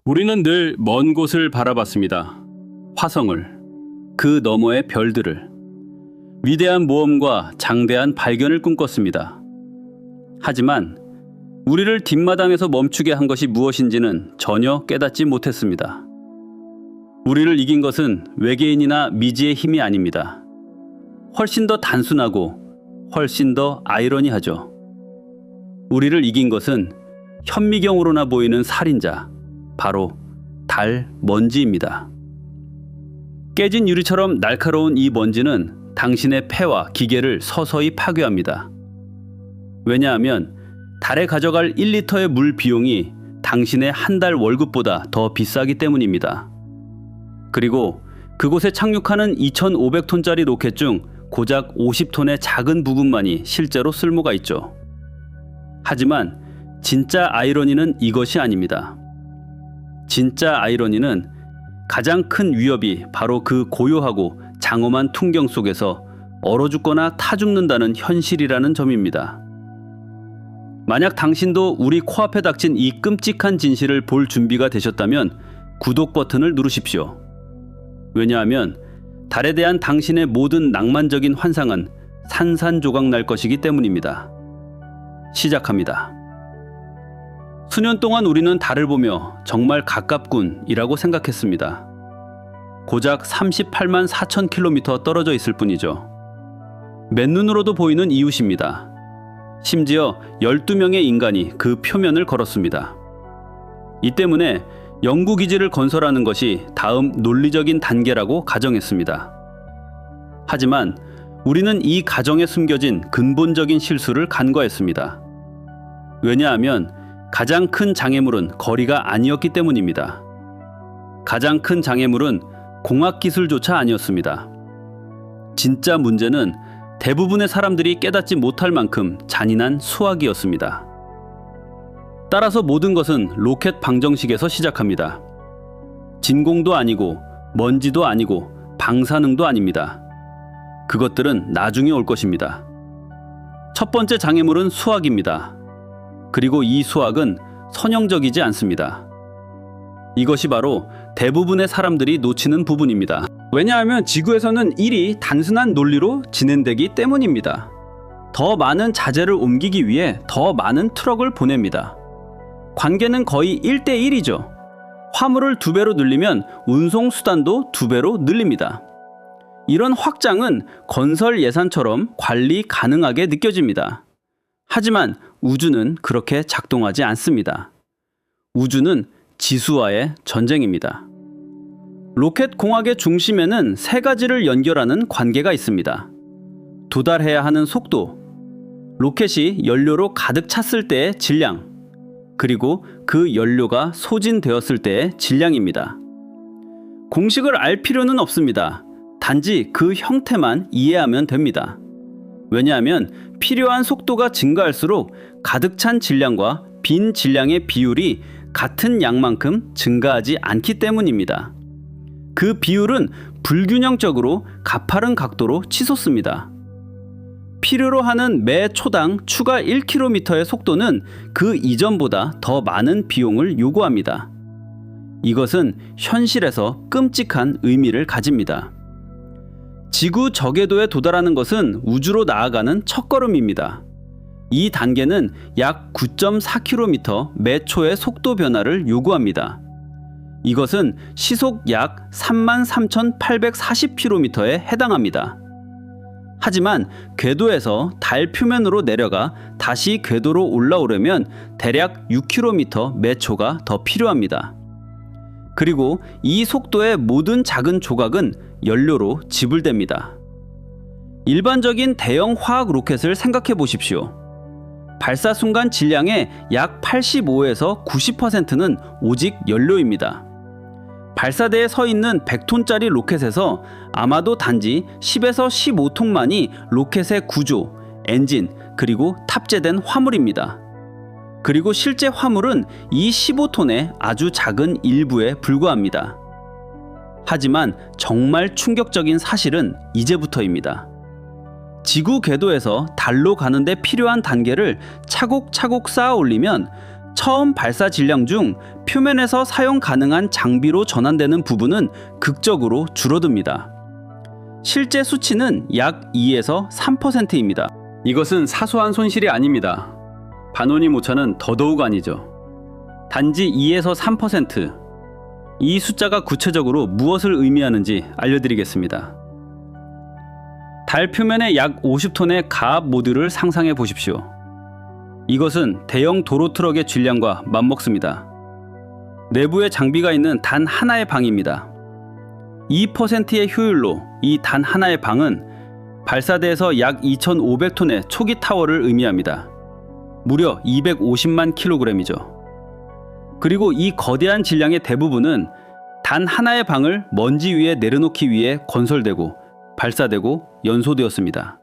우리는 늘 먼 곳을 바라봤습니다. 화성을, 그 너머의 별들을, 위대한 모험과 장대한 발견을 꿈꿨습니다. 하지만 우리를 뒷마당에서 멈추게 한 것이 무엇인지는 전혀 깨닫지 못했습니다. 우리를 이긴 것은 외계인이나 미지의 힘이 아닙니다. 훨씬 더 단순하고 훨씬 더 아이러니하죠. 우리를 이긴 것은 현미경으로나 보이는 살인자, 바로 달 먼지입니다. 깨진 유리처럼 날카로운 이 먼지는 당신의 폐와 기계를 서서히 파괴합니다. 왜냐하면 달에 가져갈 1리터의 물 비용이 당신의 한 달 월급보다 더 비싸기 때문입니다. 그리고 그곳에 착륙하는 2,500톤짜리 로켓 중 고작 50톤의 작은 부분만이 실제로 쓸모가 있죠. 하지만 진짜 아이러니는 이것이 아닙니다. 진짜 아이러니는 가장 큰 위협이 바로 그 고요하고 장엄한 풍경 속에서 얼어 죽거나 타 죽는다는 현실이라는 점입니다. 만약 당신도 우리 코앞에 닥친 이 끔찍한 진실을 볼 준비가 되셨다면 구독 버튼을 누르십시오. 왜냐하면 달에 대한 당신의 모든 낭만적인 환상은 산산조각 날 것이기 때문입니다. 시작합니다. 수년 동안 우리는 달을 보며 정말 가깝군이라고 생각했습니다. 고작 38만 4천 킬로미터 떨어져 있을 뿐이죠. 맨눈으로도 보이는 이웃입니다. 심지어 12명의 인간이 그 표면을 걸었습니다. 이 때문에 연구기지를 건설하는 것이 다음 논리적인 단계라고 가정했습니다. 하지만 우리는 이 가정에 숨겨진 근본적인 실수를 간과했습니다. 왜냐하면 가장 큰 장애물은 거리가 아니었기 때문입니다. 가장 큰 장애물은 공학기술조차 아니었습니다. 진짜 문제는 대부분의 사람들이 깨닫지 못할 만큼 잔인한 수학이었습니다. 따라서 모든 것은 로켓 방정식에서 시작합니다. 진공도 아니고 먼지도 아니고 방사능도 아닙니다. 그것들은 나중에 올 것입니다. 첫 번째 장애물은 수학입니다. 그리고 이 수학은 선형적이지 않습니다. 이것이 바로 대부분의 사람들이 놓치는 부분입니다. 왜냐하면 지구에서는 일이 단순한 논리로 진행되기 때문입니다. 더 많은 자재를 옮기기 위해 더 많은 트럭을 보냅니다. 관계는 거의 1대1이죠. 화물을 2배로 늘리면 운송 수단도 2배로 늘립니다. 이런 확장은 건설 예산처럼 관리 가능하게 느껴집니다. 하지만 우주는 그렇게 작동하지 않습니다. 우주는 지수와의 전쟁입니다. 로켓 공학의 중심에는 3가지를 연결하는 관계가 있습니다. 도달해야 하는 속도, 로켓이 연료로 가득 찼을 때의 질량, 그리고 그 연료가 소진되었을 때의 질량입니다. 공식을 알 필요는 없습니다. 단지 그 형태만 이해하면 됩니다. 왜냐하면 필요한 속도가 증가할수록 가득 찬 질량과 빈 질량의 비율이 같은 양만큼 증가하지 않기 때문입니다. 그 비율은 불균형적으로 가파른 각도로 치솟습니다. 필요로 하는 매 초당 추가 1km의 속도는 그 이전보다 더 많은 비용을 요구합니다. 이것은 현실에서 끔찍한 의미를 가집니다. 지구 저궤도에 도달하는 것은 우주로 나아가는 첫걸음입니다. 이 단계는 약 9.4km 매 초의 속도 변화를 요구합니다. 이것은 시속 약 33,840km에 해당합니다. 하지만 궤도에서 달 표면으로 내려가 다시 궤도로 올라오려면 대략 6km 매 초가 더 필요합니다. 그리고 이 속도의 모든 작은 조각은 연료로 지불됩니다. 일반적인 대형 화학 로켓을 생각해 보십시오. 발사 순간 질량의 약 85에서 90%는 오직 연료입니다. 발사대에 서 있는 100톤짜리 로켓에서 아마도 단지 10에서 15톤만이 로켓의 구조, 엔진, 그리고 탑재된 화물입니다. 그리고 실제 화물은 이 15톤의 아주 작은 일부에 불과합니다. 하지만 정말 충격적인 사실은 이제부터입니다. 지구 궤도에서 달로 가는데 필요한 단계를 차곡차곡 쌓아 올리면 처음 발사 질량 중 표면에서 사용 가능한 장비로 전환되는 부분은 극적으로 줄어듭니다. 실제 수치는 약 2에서 3%입니다. 이것은 사소한 손실이 아닙니다. 반원임 오차는 더더욱 아니죠. 단지 2에서 3%. 이 숫자가 구체적으로 무엇을 의미하는지 알려드리겠습니다. 달 표면에 약 50톤의 가압 모듈을 상상해 보십시오. 이것은 대형 도로 트럭의 질량과 맞먹습니다. 내부에 장비가 있는 단 하나의 방입니다. 2%의 효율로 이 단 하나의 방은 발사대에서 약 2,500톤의 초기 타워를 의미합니다. 무려 250만 킬로그램이죠. 그리고 이 거대한 질량의 대부분은 단 하나의 방을 먼지 위에 내려놓기 위해 건설되고 발사되고 연소되었습니다.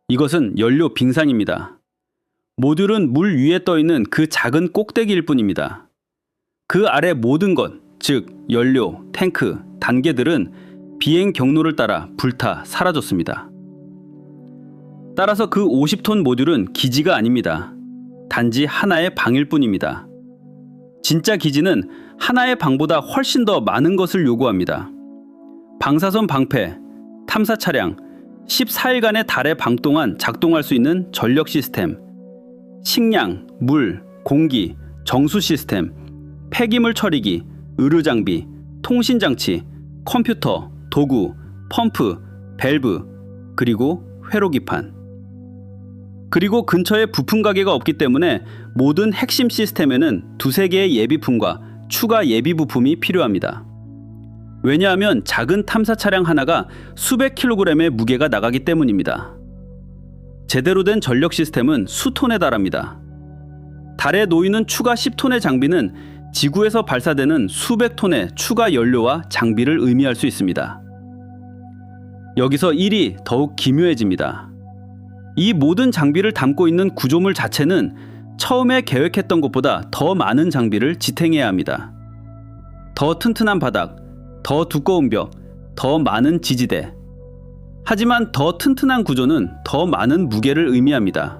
이것은 연료 빙산입니다. 모듈은 물 위에 떠있는 그 작은 꼭대기일 뿐입니다. 그 아래 모든 것, 즉 연료, 탱크, 단계들은 비행 경로를 따라 불타 사라졌습니다. 따라서 그 50톤 모듈은 기지가 아닙니다. 단지 하나의 방일 뿐입니다. 진짜 기지는 하나의 방보다 훨씬 더 많은 것을 요구합니다. 방사선 방패, 탐사 차량, 14일간의 달의 방 동안 작동할 수 있는 전력 시스템, 식량, 물, 공기, 정수 시스템, 폐기물 처리기, 의료 장비, 통신 장치, 컴퓨터, 도구, 펌프, 밸브, 그리고 회로기판. 그리고 근처에 부품 가게가 없기 때문에 모든 핵심 시스템에는 두세 개의 예비품과 추가 예비 부품이 필요합니다. 왜냐하면 작은 탐사 차량 하나가 수백 킬로그램의 무게가 나가기 때문입니다. 제대로 된 전력 시스템은 수톤에 달합니다. 달에 놓이는 추가 10톤의 장비는 지구에서 발사되는 수백 톤의 추가 연료와 장비를 의미할 수 있습니다. 여기서 일이 더욱 기묘해집니다. 이 모든 장비를 담고 있는 구조물 자체는 처음에 계획했던 것보다 더 많은 장비를 지탱해야 합니다. 더 튼튼한 바닥, 더 두꺼운 벽, 더 많은 지지대. 하지만 더 튼튼한 구조는 더 많은 무게를 의미합니다.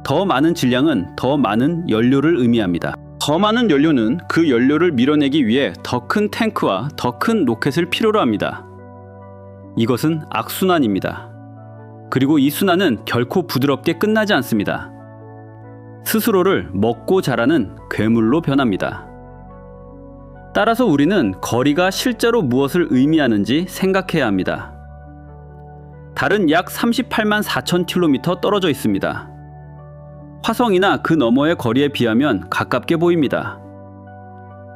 더 많은 질량은 더 많은 연료를 의미합니다. 더 많은 연료는 그 연료를 밀어내기 위해 더 큰 탱크와 더 큰 로켓을 필요로 합니다. 이것은 악순환입니다. 그리고 이 순환은 결코 부드럽게 끝나지 않습니다. 스스로를 먹고 자라는 괴물로 변합니다. 따라서 우리는 거리가 실제로 무엇을 의미하는지 생각해야 합니다. 달은 약 38만 4천 킬로미터 떨어져 있습니다. 화성이나 그 너머의 거리에 비하면 가깝게 보입니다.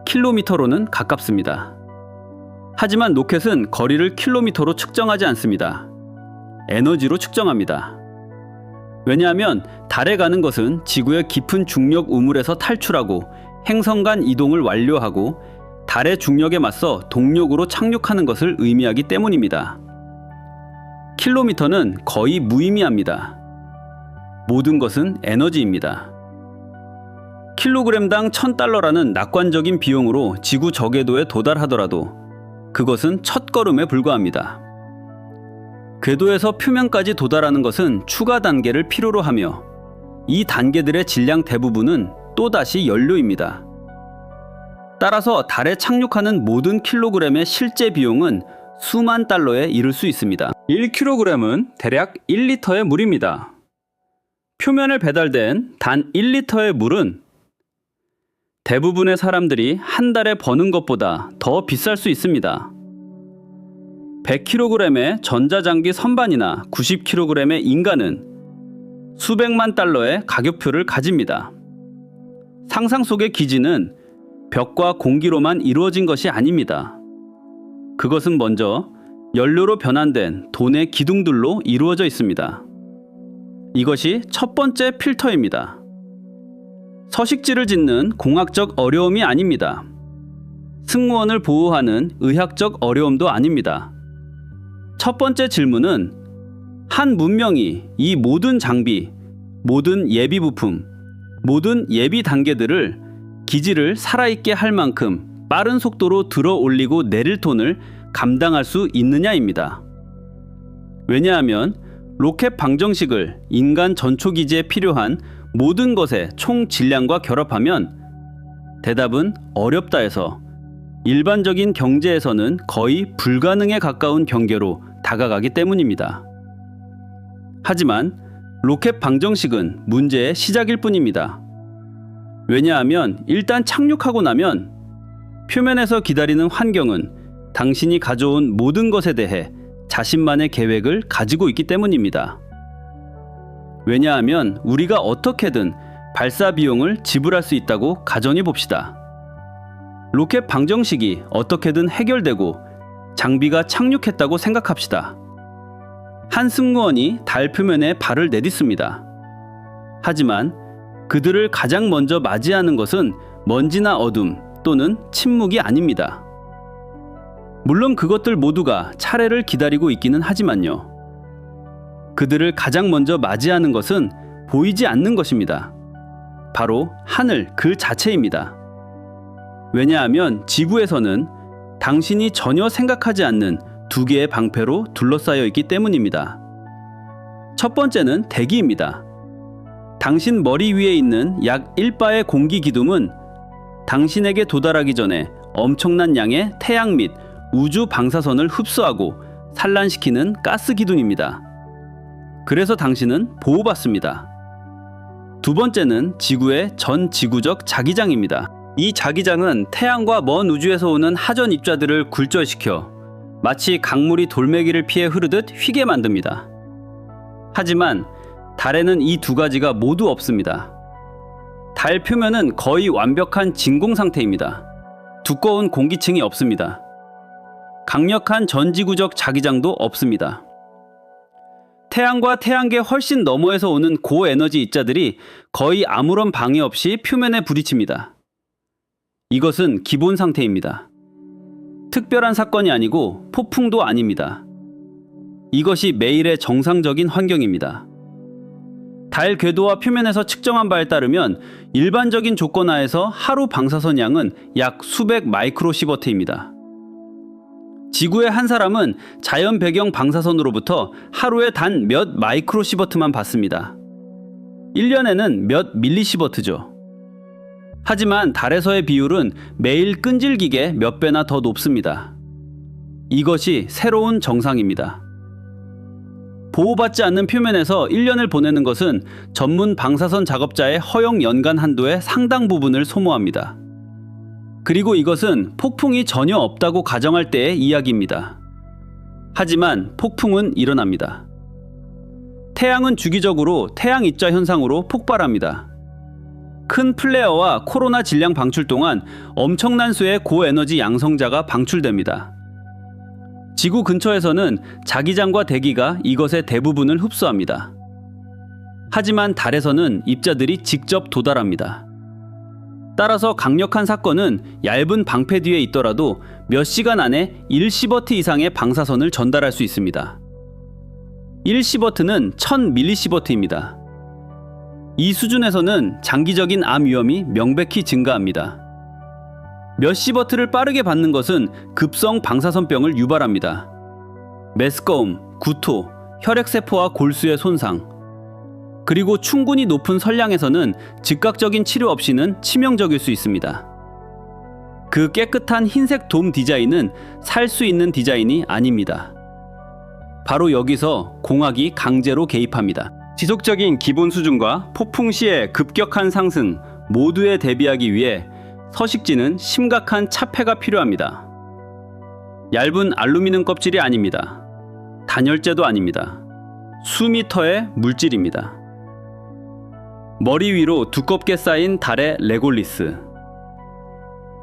킬로미터로는 가깝습니다. 하지만 로켓은 거리를 킬로미터로 측정하지 않습니다. 에너지로 측정합니다. 왜냐하면 달에 가는 것은 지구의 깊은 중력 우물에서 탈출하고 행성 간 이동을 완료하고 달의 중력에 맞서 동력으로 착륙하는 것을 의미하기 때문입니다. 킬로미터는 거의 무의미합니다. 모든 것은 에너지입니다. 킬로그램당 1000달러라는 낙관적인 비용으로 지구 저궤도에 도달하더라도 그것은 첫걸음에 불과합니다. 궤도에서 표면까지 도달하는 것은 추가 단계를 필요로 하며 이 단계들의 질량 대부분은 또다시 연료입니다. 따라서 달에 착륙하는 모든 킬로그램의 실제 비용은 수만 달러에 이를 수 있습니다. 1kg은 대략 1리터의 물입니다. 표면에 배달된 단 1리터의 물은 대부분의 사람들이 한 달에 버는 것보다 더 비쌀 수 있습니다. 100kg의 전자장비 선반이나 90kg의 인간은 수백만 달러의 가격표를 가집니다. 상상 속의 기지는 벽과 공기로만 이루어진 것이 아닙니다. 그것은 먼저 연료로 변환된 돈의 기둥들로 이루어져 있습니다. 이것이 첫 번째 필터입니다. 서식지를 짓는 공학적 어려움이 아닙니다. 승무원을 보호하는 의학적 어려움도 아닙니다. 첫 번째 질문은 한 문명이 이 모든 장비, 모든 예비 부품, 모든 예비 단계들을 기지를 살아있게 할 만큼 빠른 속도로 들어 올리고 내릴 돈을 감당할 수 있느냐입니다. 왜냐하면 로켓 방정식을 인간 전초기지에 필요한 모든 것의 총 질량과 결합하면 대답은 어렵다에서 일반적인 경제에서는 거의 불가능에 가까운 경계로 다가가기 때문입니다. 하지만 로켓 방정식은 문제의 시작일 뿐입니다. 왜냐하면 일단 착륙하고 나면 표면에서 기다리는 환경은 당신이 가져온 모든 것에 대해 자신만의 계획을 가지고 있기 때문입니다. 왜냐하면 우리가 어떻게든 발사 비용을 지불할 수 있다고 가정해 봅시다. 로켓 방정식이 어떻게든 해결되고 장비가 착륙했다고 생각합시다. 한 승무원이 달 표면에 발을 내딛습니다. 하지만 그들을 가장 먼저 맞이하는 것은 먼지나 어둠 또는 침묵이 아닙니다. 물론 그것들 모두가 차례를 기다리고 있기는 하지만요. 그들을 가장 먼저 맞이하는 것은 보이지 않는 것입니다. 바로 하늘 그 자체입니다. 왜냐하면 지구에서는 당신이 전혀 생각하지 않는 두 개의 방패로 둘러싸여 있기 때문입니다. 첫 번째는 대기입니다. 당신 머리 위에 있는 약 1바의 공기 기둥은 당신에게 도달하기 전에 엄청난 양의 태양 및 우주 방사선을 흡수하고 산란시키는 가스 기둥입니다. 그래서 당신은 보호받습니다. 두 번째는 지구의 전 지구적 자기장입니다. 이 자기장은 태양과 먼 우주에서 오는 하전 입자들을 굴절시켜 마치 강물이 돌멩이를 피해 흐르듯 휘게 만듭니다. 하지만 달에는 이 두 가지가 모두 없습니다. 달 표면은 거의 완벽한 진공 상태입니다. 두꺼운 공기층이 없습니다. 강력한 전지구적 자기장도 없습니다. 태양과 태양계 훨씬 너머에서 오는 고에너지 입자들이 거의 아무런 방해 없이 표면에 부딪힙니다. 이것은 기본 상태입니다. 특별한 사건이 아니고 폭풍도 아닙니다. 이것이 매일의 정상적인 환경입니다. 달 궤도와 표면에서 측정한 바에 따르면 일반적인 조건 하에서 하루 방사선 양은 약 수백 마이크로시버트입니다. 지구의 한 사람은 자연 배경 방사선으로부터 하루에 단 몇 마이크로시버트만 받습니다. 1년에는 몇 밀리시버트죠. 하지만 달에서의 비율은 매일 끈질기게 몇 배나 더 높습니다. 이것이 새로운 정상입니다. 보호받지 않는 표면에서 1년을 보내는 것은 전문 방사선 작업자의 허용 연간 한도의 상당 부분을 소모합니다. 그리고 이것은 폭풍이 전혀 없다고 가정할 때의 이야기입니다. 하지만 폭풍은 일어납니다. 태양은 주기적으로 태양 입자 현상으로 폭발합니다. 큰 플레어와 코로나 질량 방출 동안 엄청난 수의 고에너지 양성자가 방출됩니다. 지구 근처에서는 자기장과 대기가 이것의 대부분을 흡수합니다. 하지만 달에서는 입자들이 직접 도달합니다. 따라서 강력한 사건은 얇은 방패 뒤에 있더라도 몇 시간 안에 1시버트 이상의 방사선을 전달할 수 있습니다. 1시버트는 1000밀리시버트입니다. 이 수준에서는 장기적인 암 위험이 명백히 증가합니다. 몇 시버트를 빠르게 받는 것은 급성 방사선병을 유발합니다. 메스꺼움, 구토, 혈액세포와 골수의 손상, 그리고 충분히 높은 선량에서는 즉각적인 치료 없이는 치명적일 수 있습니다. 그 깨끗한 흰색 돔 디자인은 살 수 있는 디자인이 아닙니다. 바로 여기서 공학이 강제로 개입합니다. 지속적인 기본 수준과 폭풍 시의 급격한 상승 모두에 대비하기 위해 서식지는 심각한 차폐가 필요합니다. 얇은 알루미늄 껍질이 아닙니다. 단열재도 아닙니다. 수미터의 물질입니다. 머리 위로 두껍게 쌓인 달의 레골리스,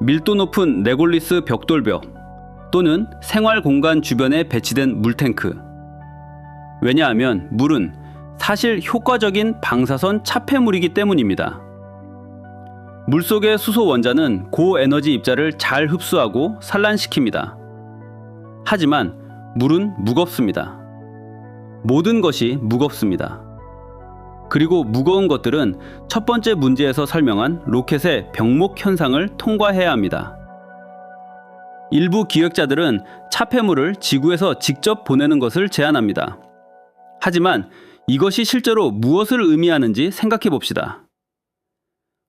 밀도 높은 레골리스 벽돌벽 또는 생활 공간 주변에 배치된 물탱크. 왜냐하면 물은 사실 효과적인 방사선 차폐물이기 때문입니다. 물속의 수소 원자는 고에너지 입자를 잘 흡수하고 산란시킵니다. 하지만 물은 무겁습니다. 모든 것이 무겁습니다. 그리고 무거운 것들은 첫 번째 문제에서 설명한 로켓의 병목 현상을 통과해야 합니다. 일부 기획자들은 차폐물을 지구에서 직접 보내는 것을 제안합니다. 하지만 이것이 실제로 무엇을 의미하는지 생각해 봅시다.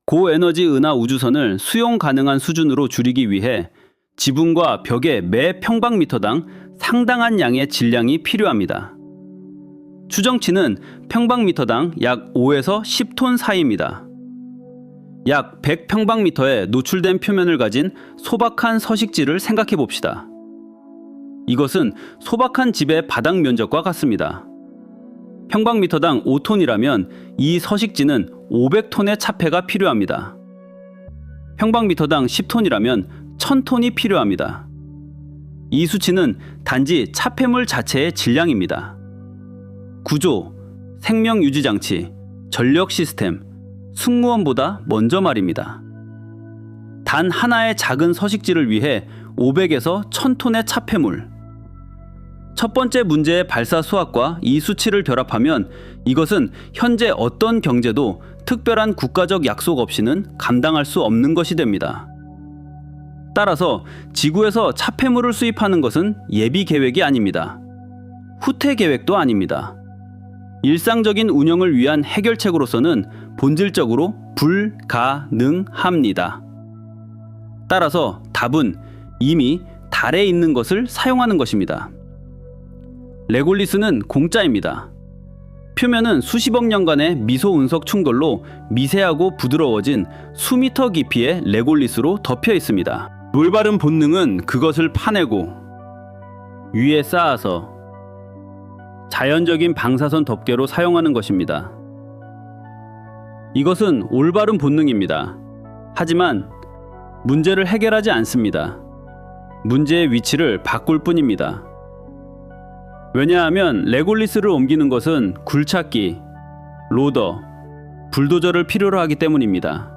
고에너지 은하 우주선을 수용 가능한 수준으로 줄이기 위해 지붕과 벽의 매 평방미터당 상당한 양의 질량이 필요합니다. 추정치는 평방미터당 약 5에서 10톤 사이입니다. 약 100평방미터에 노출된 표면을 가진 소박한 서식지를 생각해 봅시다. 이것은 소박한 집의 바닥 면적과 같습니다. 평방미터당 5톤이라면 이 서식지는 500톤의 차폐가 필요합니다. 평방미터당 10톤이라면 1000톤이 필요합니다. 이 수치는 단지 차폐물 자체의 질량입니다. 구조, 생명 유지 장치, 전력 시스템, 승무원보다 먼저 말입니다. 단 하나의 작은 서식지를 위해 500에서 1000톤의 차폐물. 첫 번째 문제의 발사 수학과 이 수치를 결합하면 이것은 현재 어떤 경제도 특별한 국가적 약속 없이는 감당할 수 없는 것이 됩니다. 따라서 지구에서 차폐물을 수입하는 것은 예비 계획이 아닙니다. 후퇴 계획도 아닙니다. 일상적인 운영을 위한 해결책으로서는 본질적으로 불가능합니다. 따라서 답은 이미 달에 있는 것을 사용하는 것입니다. 레골리스는 공짜입니다. 표면은 수십억 년간의 미소 운석 충돌로 미세하고 부드러워진 수미터 깊이의 레골리스로 덮여 있습니다. 올바른 본능은 그것을 파내고 위에 쌓아서 자연적인 방사선 덮개로 사용하는 것입니다. 이것은 올바른 본능입니다. 하지만 문제를 해결하지 않습니다. 문제의 위치를 바꿀 뿐입니다. 왜냐하면 레골리스를 옮기는 것은 굴착기, 로더, 불도저를 필요로 하기 때문입니다.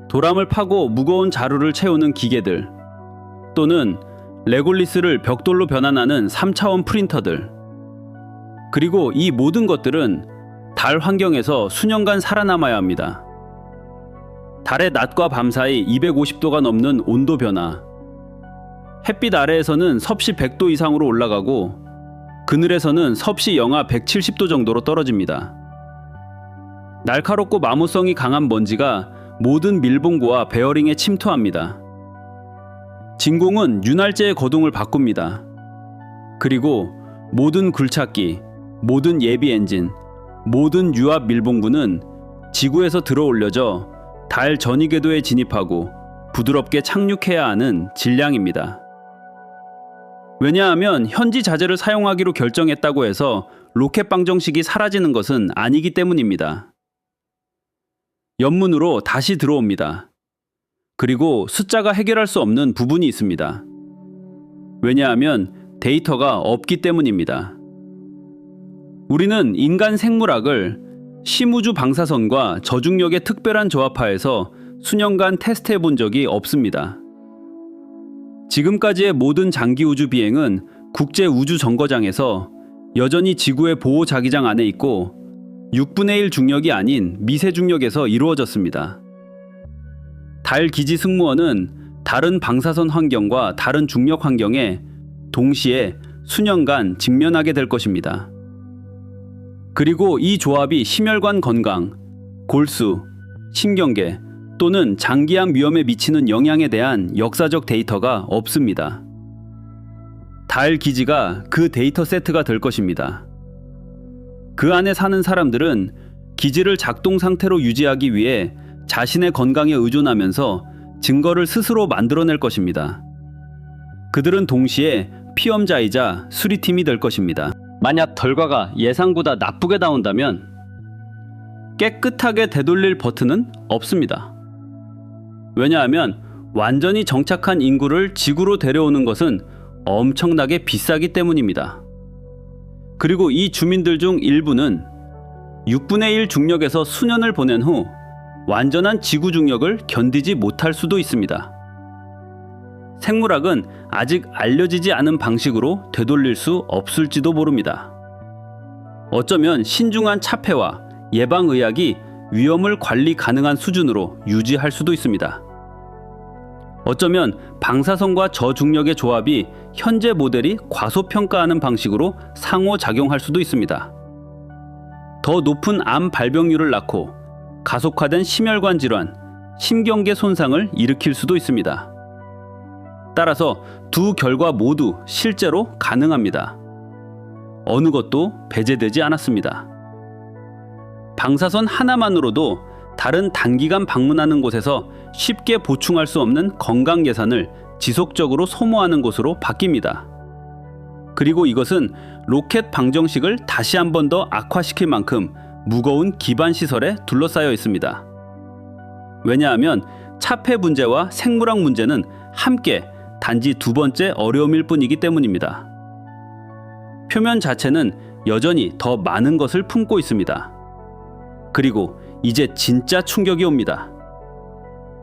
도람을 파고 무거운 자루를 채우는 기계들, 또는 레골리스를 벽돌로 변환하는 3차원 프린터들, 그리고 이 모든 것들은 달 환경에서 수년간 살아남아야 합니다. 달의 낮과 밤 사이 250도가 넘는 온도 변화, 햇빛 아래에서는 섭씨 100도 이상으로 올라가고 그늘에서는 섭씨 영하 170도 정도로 떨어집니다. 날카롭고 마모성이 강한 먼지가 모든 밀봉구와 베어링에 침투합니다. 진공은 윤활제의 거동을 바꿉니다. 그리고 모든 굴착기, 모든 예비 엔진, 모든 유압 밀봉구는 지구에서 들어올려져 달 전위 궤도에 진입하고 부드럽게 착륙해야 하는 질량입니다. 왜냐하면 현지 자재를 사용하기로 결정했다고 해서 로켓 방정식이 사라지는 것은 아니기 때문입니다. 연문으로 다시 들어옵니다. 그리고 숫자가 해결할 수 없는 부분이 있습니다. 왜냐하면 데이터가 없기 때문입니다. 우리는 인간 생물학을 심우주 방사선과 저중력의 특별한 조합하에서 수년간 테스트해 본 적이 없습니다. 지금까지의 모든 장기 우주 비행은 국제 우주 정거장에서 여전히 지구의 보호 자기장 안에 있고 6분의 1 중력이 아닌 미세 중력에서 이루어졌습니다. 달 기지 승무원은 다른 방사선 환경과 다른 중력 환경에 동시에 수년간 직면하게 될 것입니다. 그리고 이 조합이 심혈관 건강, 골수, 신경계 또는 장기암 위험에 미치는 영향에 대한 역사적 데이터가 없습니다. 달 기지가 그 데이터 세트가 될 것입니다. 그 안에 사는 사람들은 기지를 작동 상태로 유지하기 위해 자신의 건강에 의존하면서 증거를 스스로 만들어낼 것입니다. 그들은 동시에 피험자이자 수리팀이 될 것입니다. 만약 결과가 예상보다 나쁘게 나온다면 깨끗하게 되돌릴 버튼은 없습니다. 왜냐하면 완전히 정착한 인구를 지구로 데려오는 것은 엄청나게 비싸기 때문입니다. 그리고 이 주민들 중 일부는 6분의 1 중력에서 수년을 보낸 후 완전한 지구 중력을 견디지 못할 수도 있습니다. 생물학은 아직 알려지지 않은 방식으로 되돌릴 수 없을지도 모릅니다. 어쩌면 신중한 차폐와 예방의학이 위험을 관리 가능한 수준으로 유지할 수도 있습니다. 어쩌면 방사선과 저중력의 조합이 현재 모델이 과소평가하는 방식으로 상호작용할 수도 있습니다. 더 높은 암 발병률을 낳고 가속화된 심혈관 질환, 신경계 손상을 일으킬 수도 있습니다. 따라서 두 결과 모두 실제로 가능합니다. 어느 것도 배제되지 않았습니다. 방사선 하나만으로도 다른 단기간 방문하는 곳에서 쉽게 보충할 수 없는 건강 예산을 지속적으로 소모하는 곳으로 바뀝니다. 그리고 이것은 로켓 방정식을 다시 한 번 더 악화시킬 만큼 무거운 기반 시설에 둘러싸여 있습니다. 왜냐하면 차폐 문제와 생물학 문제는 함께 단지 두 번째 어려움일 뿐이기 때문입니다. 표면 자체는 여전히 더 많은 것을 품고 있습니다. 그리고 이제 진짜 충격이 옵니다.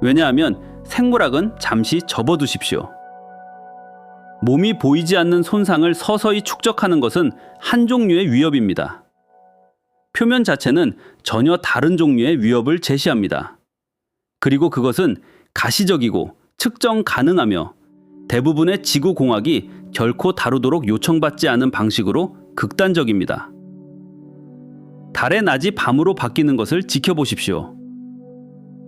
왜냐하면 생물학은 잠시 접어두십시오. 몸이 보이지 않는 손상을 서서히 축적하는 것은 한 종류의 위협입니다. 표면 자체는 전혀 다른 종류의 위협을 제시합니다. 그리고 그것은 가시적이고 측정 가능하며 대부분의 지구공학이 결코 다루도록 요청받지 않은 방식으로 극단적입니다. 달의 낮이 밤으로 바뀌는 것을 지켜보십시오.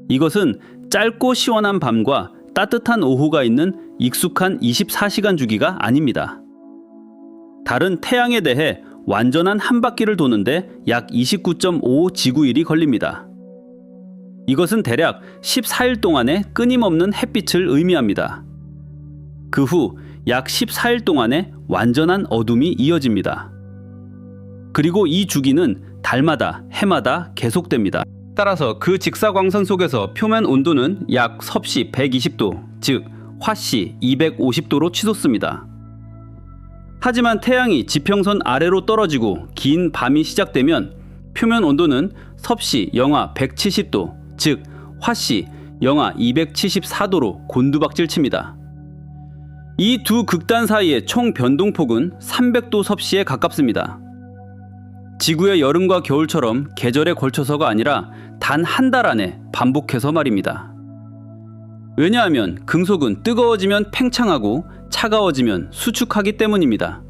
이것은 짧고 시원한 밤과 따뜻한 오후가 있는 익숙한 24시간 주기가 아닙니다. 달은 태양에 대해 완전한 한 바퀴를 도는데 약 29.5 지구일이 걸립니다. 이것은 대략 14일 동안의 끊임없는 햇빛을 의미합니다. 그 후 약 14일 동안의 완전한 어둠이 이어집니다. 그리고 이 주기는 달마다 해마다 계속됩니다. 따라서 그 직사광선 속에서 표면 온도는 약 섭씨 120도, 즉 화씨 250도로 치솟습니다. 하지만 태양이 지평선 아래로 떨어지고 긴 밤이 시작되면 표면 온도는 섭씨 영하 170도, 즉 화씨 영하 274도로 곤두박질 칩니다. 이 두 극단 사이의 총 변동폭은 300도 섭씨에 가깝습니다. 지구의 여름과 겨울처럼 계절에 걸쳐서가 아니라 단 한 달 안에 반복해서 말입니다. 왜냐하면 금속은 뜨거워지면 팽창하고 차가워지면 수축하기 때문입니다.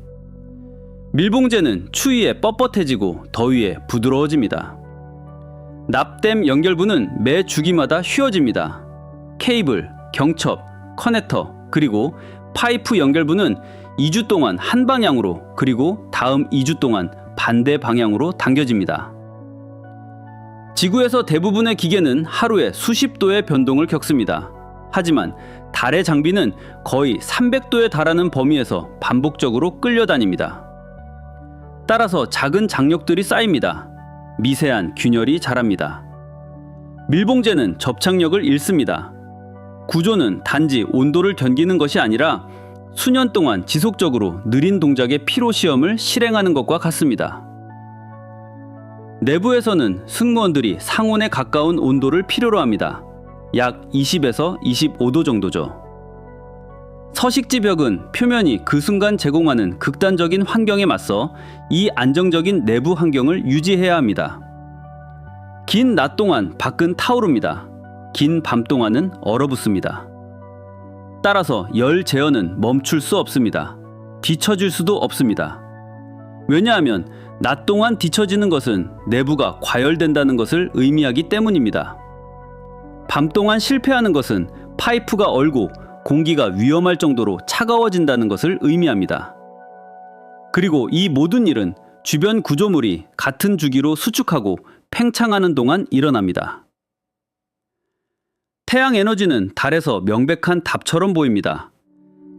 밀봉재는 추위에 뻣뻣해지고 더위에 부드러워집니다. 납땜 연결부는 매 주기마다 휘어집니다. 케이블, 경첩, 커넥터, 그리고 파이프 연결부는 2주 동안 한 방향으로 그리고 다음 2주 동안 반대 방향으로 당겨집니다. 지구에서 대부분의 기계는 하루에 수십 도의 변동을 겪습니다. 하지만 달의 장비는 거의 300도에 달하는 범위에서 반복적으로 끌려다닙니다. 따라서 작은 장력들이 쌓입니다. 미세한 균열이 자랍니다. 밀봉재는 접착력을 잃습니다. 구조는 단지 온도를 견디는 것이 아니라 수년 동안 지속적으로 느린 동작의 피로 시험을 실행하는 것과 같습니다. 내부에서는 승무원들이 상온에 가까운 온도를 필요로 합니다. 약 20에서 25도 정도죠. 서식지 벽은 표면이 그 순간 제공하는 극단적인 환경에 맞서 이 안정적인 내부 환경을 유지해야 합니다. 긴 낮 동안 밖은 타오릅니다. 긴 밤 동안은 얼어붙습니다. 따라서 열 제어는 멈출 수 없습니다. 뒤처질 수도 없습니다. 왜냐하면 낮 동안 뒤처지는 것은 내부가 과열된다는 것을 의미하기 때문입니다. 밤 동안 실패하는 것은 파이프가 얼고 공기가 위험할 정도로 차가워진다는 것을 의미합니다. 그리고 이 모든 일은 주변 구조물이 같은 주기로 수축하고 팽창하는 동안 일어납니다. 태양 에너지는 달에서 명백한 답처럼 보입니다.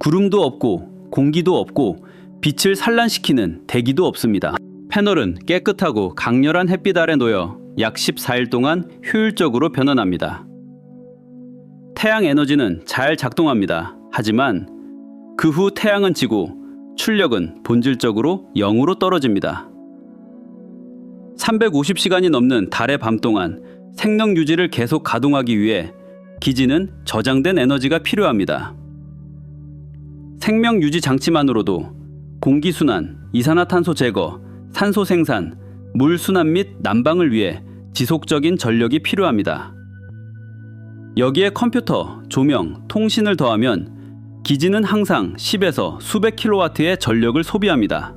구름도 없고 공기도 없고 빛을 산란시키는 대기도 없습니다. 패널은 깨끗하고 강렬한 햇빛 아래 놓여 약 14일 동안 효율적으로 변환합니다. 태양 에너지는 잘 작동합니다. 하지만 그 후 태양은 지고 출력은 본질적으로 0으로 떨어집니다. 350시간이 넘는 달의 밤 동안 생명 유지를 계속 가동하기 위해 기지는 저장된 에너지가 필요합니다. 생명 유지 장치만으로도 공기 순환, 이산화탄소 제거, 산소 생산, 물 순환 및 난방을 위해 지속적인 전력이 필요합니다. 여기에 컴퓨터, 조명, 통신을 더하면 기지는 항상 10에서 수백 킬로와트의 전력을 소비합니다.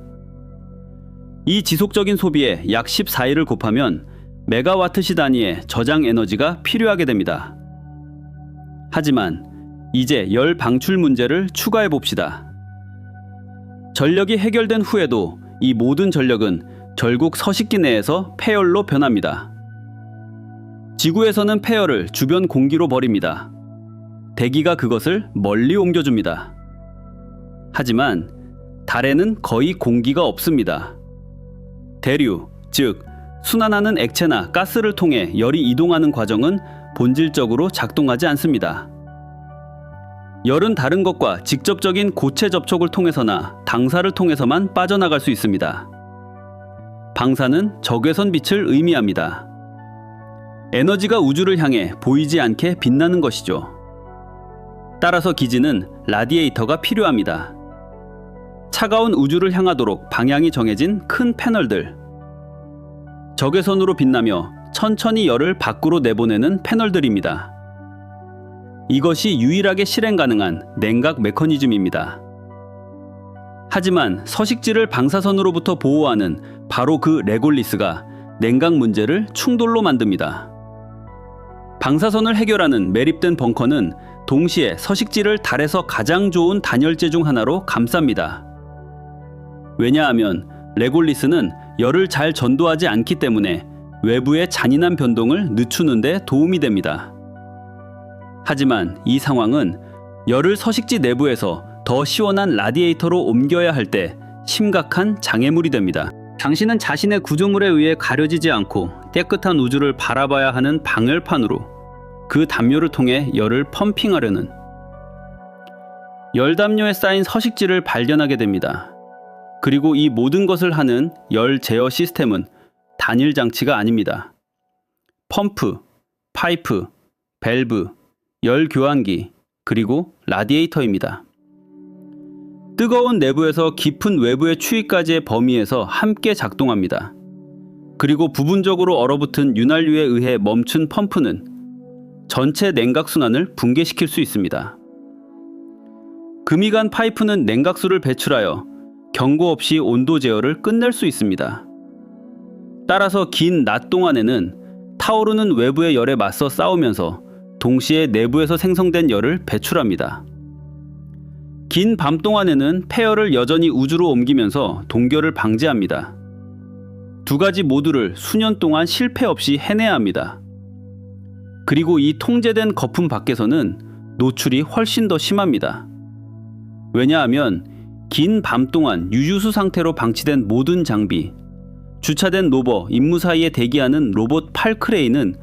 이 지속적인 소비에 약 14일을 곱하면 메가와트시 단위의 저장 에너지가 필요하게 됩니다. 하지만 이제 열 방출 문제를 추가해 봅시다. 전력이 해결된 후에도 이 모든 전력은 결국 서식지 내에서 폐열로 변합니다. 지구에서는 폐열을 주변 공기로 버립니다. 대기가 그것을 멀리 옮겨줍니다. 하지만 달에는 거의 공기가 없습니다. 대류, 즉 순환하는 액체나 가스를 통해 열이 이동하는 과정은 본질적으로 작동하지 않습니다. 열은 다른 것과 직접적인 고체 접촉을 통해서나 당사를 통해서만 빠져나갈 수 있습니다. 방사는 적외선 빛을 의미합니다. 에너지가 우주를 향해 보이지 않게 빛나는 것이죠. 따라서 기지는 라디에이터가 필요합니다. 차가운 우주를 향하도록 방향이 정해진 큰 패널들. 적외선으로 빛나며 천천히 열을 밖으로 내보내는 패널들입니다. 이것이 유일하게 실행 가능한 냉각 메커니즘입니다. 하지만 서식지를 방사선으로부터 보호하는 바로 그 레골리스가 냉각 문제를 충돌로 만듭니다. 방사선을 해결하는 매립된 벙커는 동시에 서식지를 달에서 가장 좋은 단열재 중 하나로 감쌉니다. 왜냐하면 레골리스는 열을 잘 전도하지 않기 때문에 외부의 잔인한 변동을 늦추는 데 도움이 됩니다. 하지만 이 상황은 열을 서식지 내부에서 더 시원한 라디에이터로 옮겨야 할 때 심각한 장애물이 됩니다. 당신은 자신의 구조물에 의해 가려지지 않고 깨끗한 우주를 바라봐야 하는 방열판으로 그 담요를 통해 열을 펌핑하려는 열담요에 쌓인 서식지를 발견하게 됩니다. 그리고 이 모든 것을 하는 열 제어 시스템은 단일 장치가 아닙니다. 펌프, 파이프, 밸브, 열 교환기, 그리고 라디에이터입니다. 뜨거운 내부에서 깊은 외부의 추위까지의 범위에서 함께 작동합니다. 그리고 부분적으로 얼어붙은 윤활유에 의해 멈춘 펌프는 전체 냉각 순환을 붕괴시킬 수 있습니다. 금이 간 파이프는 냉각수를 배출하여 경고 없이 온도 제어를 끝낼 수 있습니다. 따라서 긴 낮 동안에는 타오르는 외부의 열에 맞서 싸우면서 동시에 내부에서 생성된 열을 배출합니다. 긴 밤 동안에는 폐열을 여전히 우주로 옮기면서 동결을 방지합니다. 두 가지 모두를 수년 동안 실패 없이 해내야 합니다. 그리고 이 통제된 거품 밖에서는 노출이 훨씬 더 심합니다. 왜냐하면 긴 밤 동안 유유수 상태로 방치된 모든 장비, 주차된 로버 임무 사이에 대기하는 로봇 8크레인은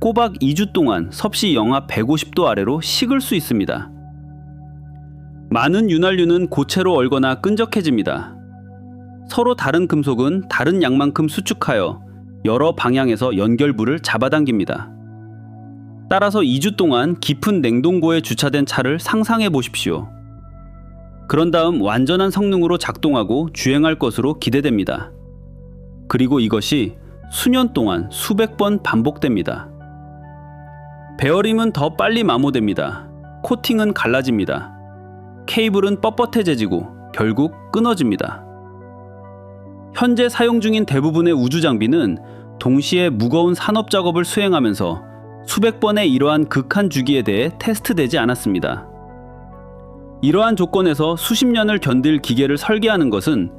꼬박 2주 동안 섭씨 영하 150도 아래로 식을 수 있습니다. 많은 윤활유는 고체로 얼거나 끈적해집니다. 서로 다른 금속은 다른 양만큼 수축하여 여러 방향에서 연결부를 잡아당깁니다. 따라서 2주 동안 깊은 냉동고에 주차된 차를 상상해 보십시오. 그런 다음 완전한 성능으로 작동하고 주행할 것으로 기대됩니다. 그리고 이것이 수년 동안 수백 번 반복됩니다. 베어링은 더 빨리 마모됩니다. 코팅은 갈라집니다. 케이블은 뻣뻣해지고 결국 끊어집니다. 현재 사용 중인 대부분의 우주 장비는 동시에 무거운 산업 작업을 수행하면서 수백 번의 이러한 극한 주기에 대해 테스트되지 않았습니다. 이러한 조건에서 수십 년을 견딜 기계를 설계하는 것은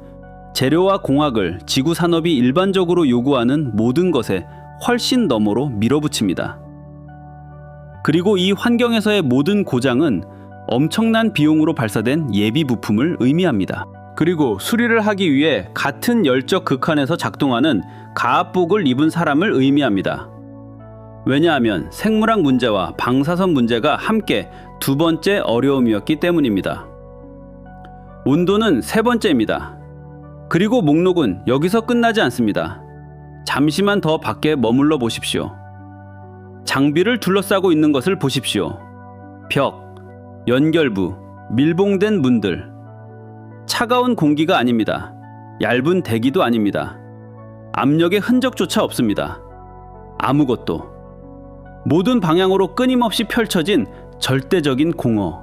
재료와 공학을 지구 산업이 일반적으로 요구하는 모든 것에 훨씬 너머로 밀어붙입니다. 그리고 이 환경에서의 모든 고장은 엄청난 비용으로 발사된 예비 부품을 의미합니다. 그리고 수리를 하기 위해 같은 열적 극한에서 작동하는 가압복을 입은 사람을 의미합니다. 왜냐하면 생물학 문제와 방사선 문제가 함께 두 번째 어려움이었기 때문입니다. 온도는 세 번째입니다. 그리고 목록은 여기서 끝나지 않습니다. 잠시만 더 밖에 머물러 보십시오. 장비를 둘러싸고 있는 것을 보십시오. 벽, 연결부, 밀봉된 문들. 차가운 공기가 아닙니다. 얇은 대기도 아닙니다. 압력의 흔적조차 없습니다. 아무것도. 모든 방향으로 끊임없이 펼쳐진 절대적인 공허.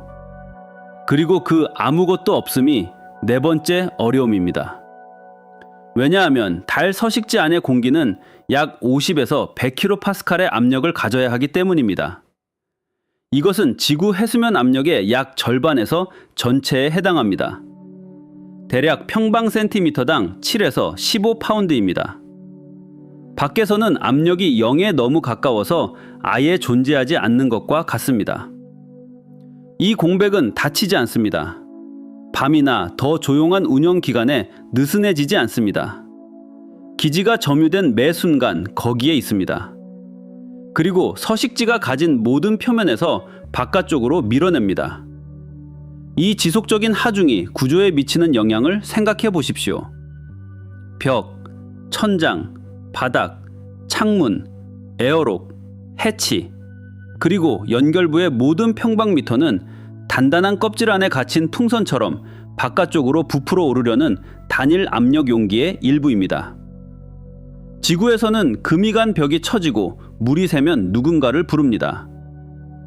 그리고 그 아무것도 없음이 네 번째 어려움입니다. 왜냐하면 달 서식지 안의 공기는 약 50에서 100kPa의 압력을 가져야 하기 때문입니다. 이것은 지구 해수면 압력의 약 절반에서 전체에 해당합니다. 대략 평방센티미터당 7에서 15파운드입니다. 밖에서는 압력이 0에 너무 가까워서 아예 존재하지 않는 것과 같습니다. 이 공백은 닫히지 않습니다. 밤이나 더 조용한 운영 기간에 느슨해지지 않습니다. 기지가 점유된 매 순간 거기에 있습니다. 그리고 서식지가 가진 모든 표면에서 바깥쪽으로 밀어냅니다. 이 지속적인 하중이 구조에 미치는 영향을 생각해 보십시오. 벽, 천장, 바닥, 창문, 에어록, 해치, 그리고 연결부의 모든 평방미터는 단단한 껍질 안에 갇힌 풍선처럼 바깥쪽으로 부풀어 오르려는 단일 압력 용기의 일부입니다. 지구에서는 금이 간 벽이 처지고 물이 새면 누군가를 부릅니다.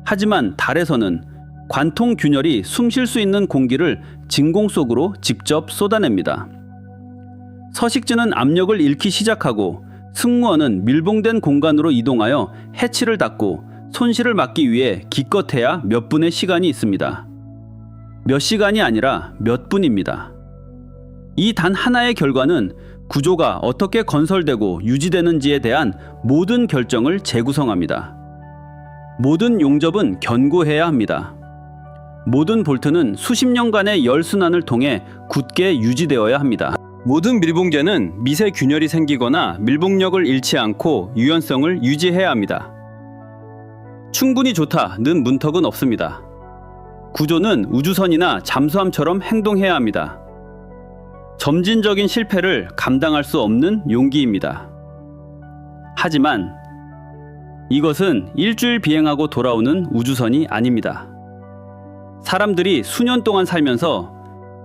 하지만 달에서는 관통 균열이 숨 쉴 수 있는 공기를 진공 속으로 직접 쏟아냅니다. 서식지는 압력을 잃기 시작하고 승무원은 밀봉된 공간으로 이동하여 해치를 닫고 손실을 막기 위해 기껏해야 몇 분의 시간이 있습니다. 몇 시간이 아니라 몇 분입니다. 이 단 하나의 결과는 구조가 어떻게 건설되고 유지되는지에 대한 모든 결정을 재구성합니다. 모든 용접은 견고해야 합니다. 모든 볼트는 수십 년간의 열순환을 통해 굳게 유지되어야 합니다. 모든 밀봉재는 미세 균열이 생기거나 밀봉력을 잃지 않고 유연성을 유지해야 합니다. 충분히 좋다는 문턱은 없습니다. 구조는 우주선이나 잠수함처럼 행동해야 합니다. 점진적인 실패를 감당할 수 없는 용기입니다. 하지만 이것은 일주일 비행하고 돌아오는 우주선이 아닙니다. 사람들이 수년 동안 살면서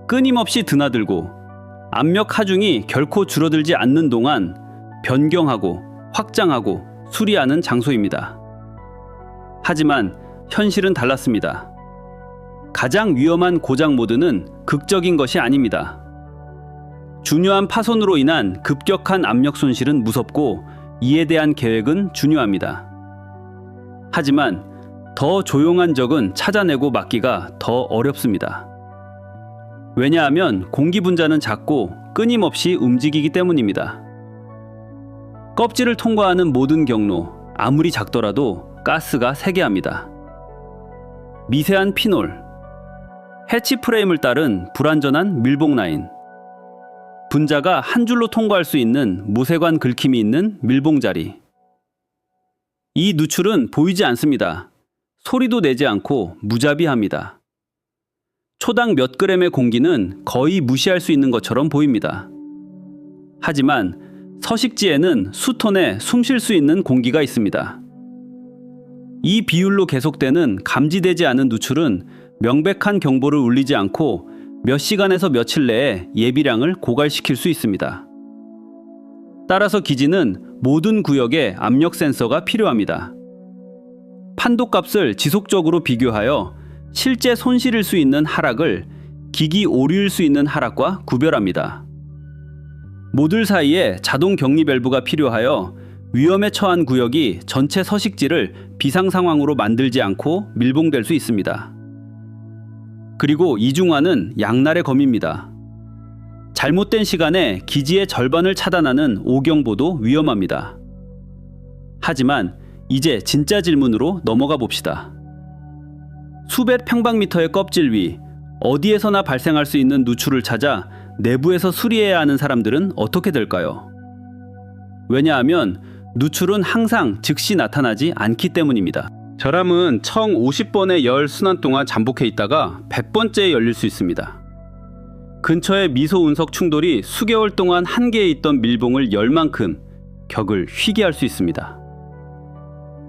끊임없이 드나들고 압력 하중이 결코 줄어들지 않는 동안 변경하고 확장하고 수리하는 장소입니다. 하지만 현실은 달랐습니다. 가장 위험한 고장 모드는 극적인 것이 아닙니다. 중요한 파손으로 인한 급격한 압력 손실은 무섭고 이에 대한 계획은 중요합니다. 하지만 더 조용한 적은 찾아내고 막기가 더 어렵습니다. 왜냐하면 공기 분자는 작고 끊임없이 움직이기 때문입니다. 껍질을 통과하는 모든 경로, 아무리 작더라도 가스가 새게 합니다. 미세한 피놀, 해치 프레임을 따른 불완전한 밀봉 라인, 분자가 한 줄로 통과할 수 있는 모세관 긁힘이 있는 밀봉 자리. 이 누출은 보이지 않습니다. 소리도 내지 않고 무자비합니다. 초당 몇 그램의 공기는 거의 무시할 수 있는 것처럼 보입니다. 하지만 서식지에는 수톤의 숨 쉴 수 있는 공기가 있습니다. 이 비율로 계속되는 감지되지 않은 누출은 명백한 경보를 울리지 않고 몇 시간에서 며칠 내에 예비량을 고갈시킬 수 있습니다. 따라서 기지는 모든 구역에 압력 센서가 필요합니다. 판도값을 지속적으로 비교하여 실제 손실일 수 있는 하락을 기기 오류일 수 있는 하락과 구별합니다. 모듈 사이에 자동 격리 밸브가 필요하여 위험에 처한 구역이 전체 서식지를 비상 상황으로 만들지 않고 밀봉될 수 있습니다. 그리고 이중화는 양날의 검입니다. 잘못된 시간에 기지의 절반을 차단하는 오경보도 위험합니다. 하지만 이제 진짜 질문으로 넘어가 봅시다. 수백 평방미터의 껍질 위 어디에서나 발생할 수 있는 누출을 찾아 내부에서 수리해야 하는 사람들은 어떻게 될까요? 왜냐하면 누출은 항상 즉시 나타나지 않기 때문입니다. 결함은 청 50번의 열 순환 동안 잠복해 있다가 100번째에 열릴 수 있습니다. 근처의 미소 운석 충돌이 수개월 동안 한계에 있던 밀봉을 열 만큼 격을 휘게 할 수 있습니다.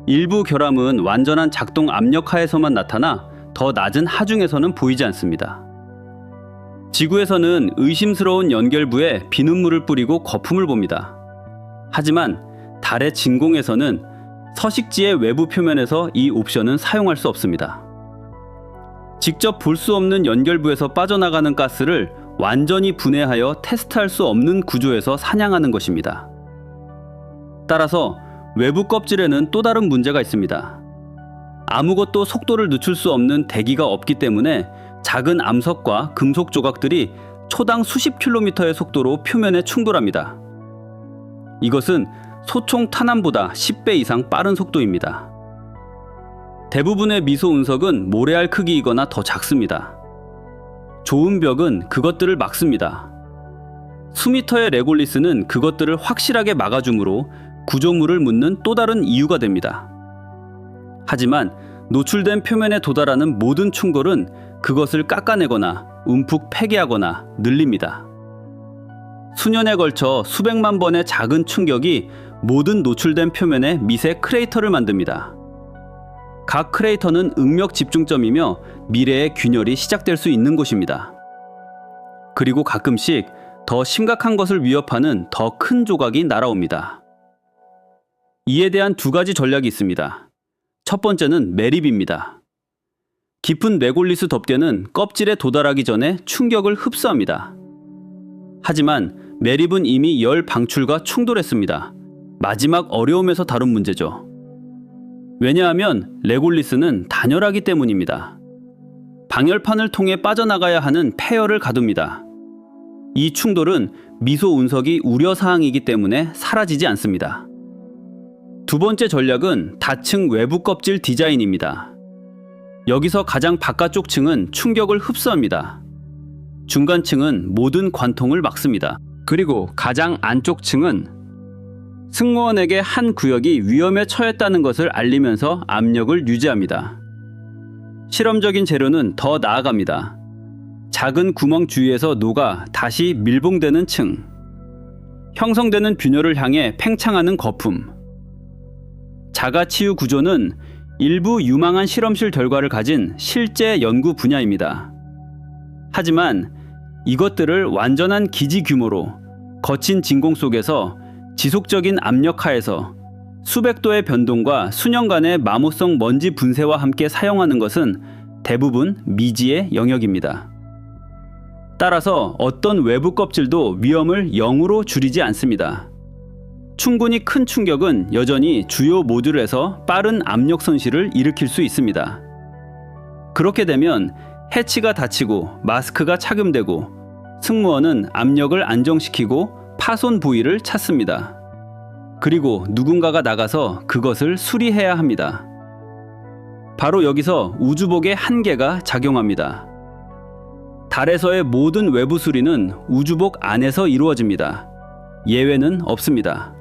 일부 결함은 완전한 작동 압력 하에서만 나타나 더 낮은 하중에서는 보이지 않습니다. 지구에서는 의심스러운 연결부에 비눗물을 뿌리고 거품을 봅니다. 하지만 달의 진공에서는 서식지의 외부 표면에서 이 옵션은 사용할 수 없습니다. 직접 볼 수 없는 연결부에서 빠져나가는 가스를 완전히 분해하여 테스트할 수 없는 구조에서 사냥하는 것입니다. 따라서 외부 껍질에는 또 다른 문제가 있습니다. 아무것도 속도를 늦출 수 없는 대기가 없기 때문에 작은 암석과 금속 조각들이 초당 수십 킬로미터의 속도로 표면에 충돌합니다. 이것은 소총 탄환보다 10배 이상 빠른 속도입니다. 대부분의 미소 운석은 모래알 크기이거나 더 작습니다. 좋은 벽은 그것들을 막습니다. 수미터의 레골리스는 그것들을 확실하게 막아주므로 구조물을 묻는 또 다른 이유가 됩니다. 하지만 노출된 표면에 도달하는 모든 충돌은 그것을 깎아내거나 움푹 폐기하거나 늘립니다. 수년에 걸쳐 수백만 번의 작은 충격이 모든 노출된 표면에 미세 크레이터를 만듭니다. 각 크레이터는 응력 집중점이며 미래의 균열이 시작될 수 있는 곳입니다. 그리고 가끔씩 더 심각한 것을 위협하는 더 큰 조각이 날아옵니다. 이에 대한 두 가지 전략이 있습니다. 첫 번째는 매립입니다. 깊은 레골리스 덮개는 껍질에 도달하기 전에 충격을 흡수합니다. 하지만 매립은 이미 열 방출과 충돌했습니다. 마지막 어려움에서 다룬 문제죠. 왜냐하면 레골리스는 단열하기 때문입니다. 방열판을 통해 빠져나가야 하는 폐열을 가둡니다. 이 충돌은 미소 운석이 우려사항이기 때문에 사라지지 않습니다. 두 번째 전략은 다층 외부 껍질 디자인입니다. 여기서 가장 바깥쪽 층은 충격을 흡수합니다. 중간층은 모든 관통을 막습니다. 그리고 가장 안쪽 층은 승무원에게 한 구역이 위험에 처했다는 것을 알리면서 압력을 유지합니다. 실험적인 재료는 더 나아갑니다. 작은 구멍 주위에서 녹아 다시 밀봉되는 층, 형성되는 균열을 향해 팽창하는 거품. 자가치유 구조는 일부 유망한 실험실 결과를 가진 실제 연구 분야입니다. 하지만 이것들을 완전한 기지 규모로 거친 진공 속에서 지속적인 압력 하에서 수백 도의 변동과 수년간의 마모성 먼지 분쇄와 함께 사용하는 것은 대부분 미지의 영역입니다. 따라서 어떤 외부 껍질도 위험을 0으로 줄이지 않습니다. 충분히 큰 충격은 여전히 주요 모듈에서 빠른 압력 손실을 일으킬 수 있습니다. 그렇게 되면 해치가 닫히고 마스크가 착용되고 승무원은 압력을 안정시키고 파손 부위를 찾습니다. 그리고 누군가가 나가서 그것을 수리해야 합니다. 바로 여기서 우주복의 한계가 작용합니다. 달에서의 모든 외부 수리는 우주복 안에서 이루어집니다. 예외는 없습니다.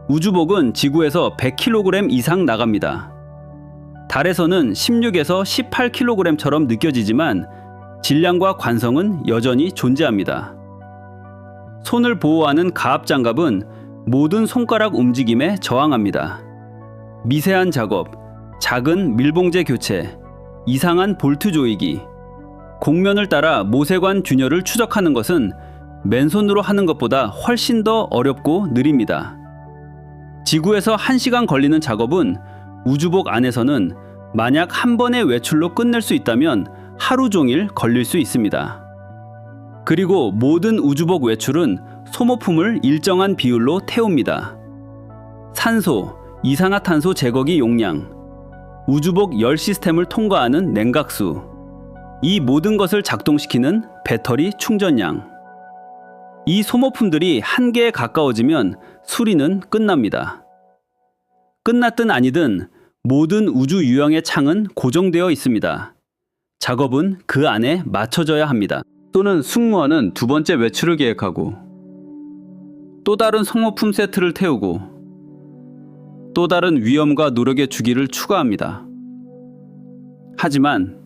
우주복은 지구에서 100kg 이상 나갑니다. 달에서는 16에서 18kg처럼 느껴지지만 질량과 관성은 여전히 존재합니다. 손을 보호하는 가압장갑은 모든 손가락 움직임에 저항합니다. 미세한 작업, 작은 밀봉제 교체, 이상한 볼트 조이기, 곡면을 따라 모세관 균열을 추적하는 것은 맨손으로 하는 것보다 훨씬 더 어렵고 느립니다. 지구에서 1시간 걸리는 작업은 우주복 안에서는 만약 한 번의 외출로 끝낼 수 있다면 하루 종일 걸릴 수 있습니다. 그리고 모든 우주복 외출은 소모품을 일정한 비율로 태웁니다. 산소, 이산화탄소 제거기 용량, 우주복 열 시스템을 통과하는 냉각수, 이 모든 것을 작동시키는 배터리 충전량. 이 소모품들이 한계에 가까워지면 수리는 끝납니다. 끝났든 아니든 모든 우주 유형의 창은 고정되어 있습니다. 작업은 그 안에 맞춰져야 합니다. 또는 승무원은 두 번째 외출을 계획하고 또 다른 소모품 세트를 태우고 또 다른 위험과 노력의 주기를 추가합니다. 하지만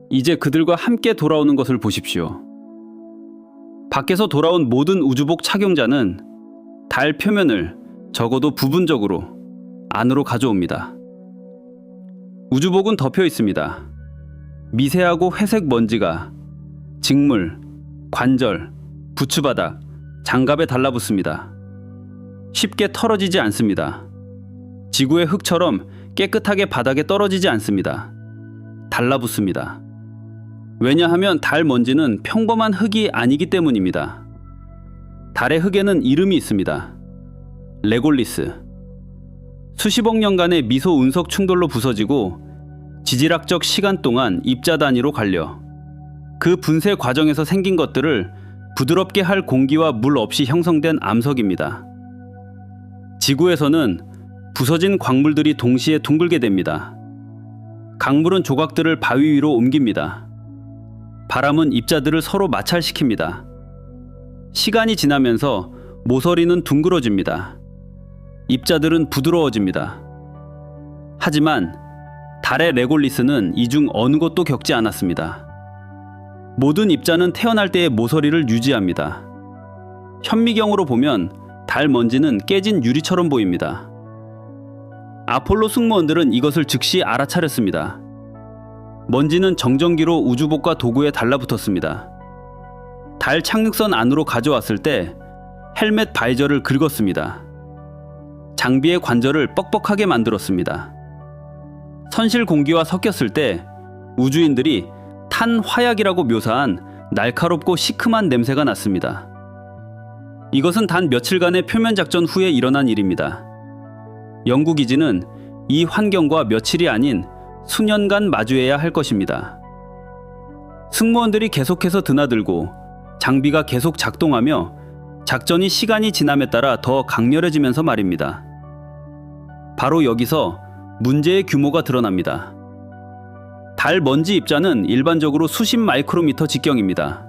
이제 그들과 함께 돌아오는 것을 보십시오. 밖에서 돌아온 모든 우주복 착용자는 달 표면을 적어도 부분적으로 안으로 가져옵니다. 우주복은 덮여 있습니다. 미세하고 회색 먼지가 직물, 관절, 부츠바닥, 장갑에 달라붙습니다. 쉽게 털어지지 않습니다. 지구의 흙처럼 깨끗하게 바닥에 떨어지지 않습니다. 달라붙습니다. 왜냐하면 달 먼지는 평범한 흙이 아니기 때문입니다. 달의 흙에는 이름이 있습니다. 레골리스. 수십억 년간의 미소 운석 충돌로 부서지고 지질학적 시간 동안 입자 단위로 갈려 그 분쇄 과정에서 생긴 것들을 부드럽게 할 공기와 물 없이 형성된 암석입니다. 지구에서는 부서진 광물들이 동시에 둥글게 됩니다. 강물은 조각들을 바위 위로 옮깁니다. 바람은 입자들을 서로 마찰시킵니다. 시간이 지나면서 모서리는 둥그러집니다. 입자들은 부드러워집니다. 하지만 달의 레골리스는 이 중 어느 것도 겪지 않았습니다. 모든 입자는 태어날 때의 모서리를 유지합니다. 현미경으로 보면 달 먼지는 깨진 유리처럼 보입니다. 아폴로 승무원들은 이것을 즉시 알아차렸습니다. 먼지는 정전기로 우주복과 도구에 달라붙었습니다. 달 착륙선 안으로 가져왔을 때 헬멧 바이저를 긁었습니다. 장비의 관절을 뻑뻑하게 만들었습니다. 선실 공기와 섞였을 때 우주인들이 탄 화약이라고 묘사한 날카롭고 시큼한 냄새가 났습니다. 이것은 단 며칠간의 표면 작전 후에 일어난 일입니다. 연구기지는 이 환경과 며칠이 아닌 수년간 마주해야 할 것입니다. 승무원들이 계속해서 드나들고 장비가 계속 작동하며 작전이 시간이 지남에 따라 더 강렬해지면서 말입니다. 바로 여기서 문제의 규모가 드러납니다. 달 먼지 입자는 일반적으로 수십 마이크로미터 직경입니다.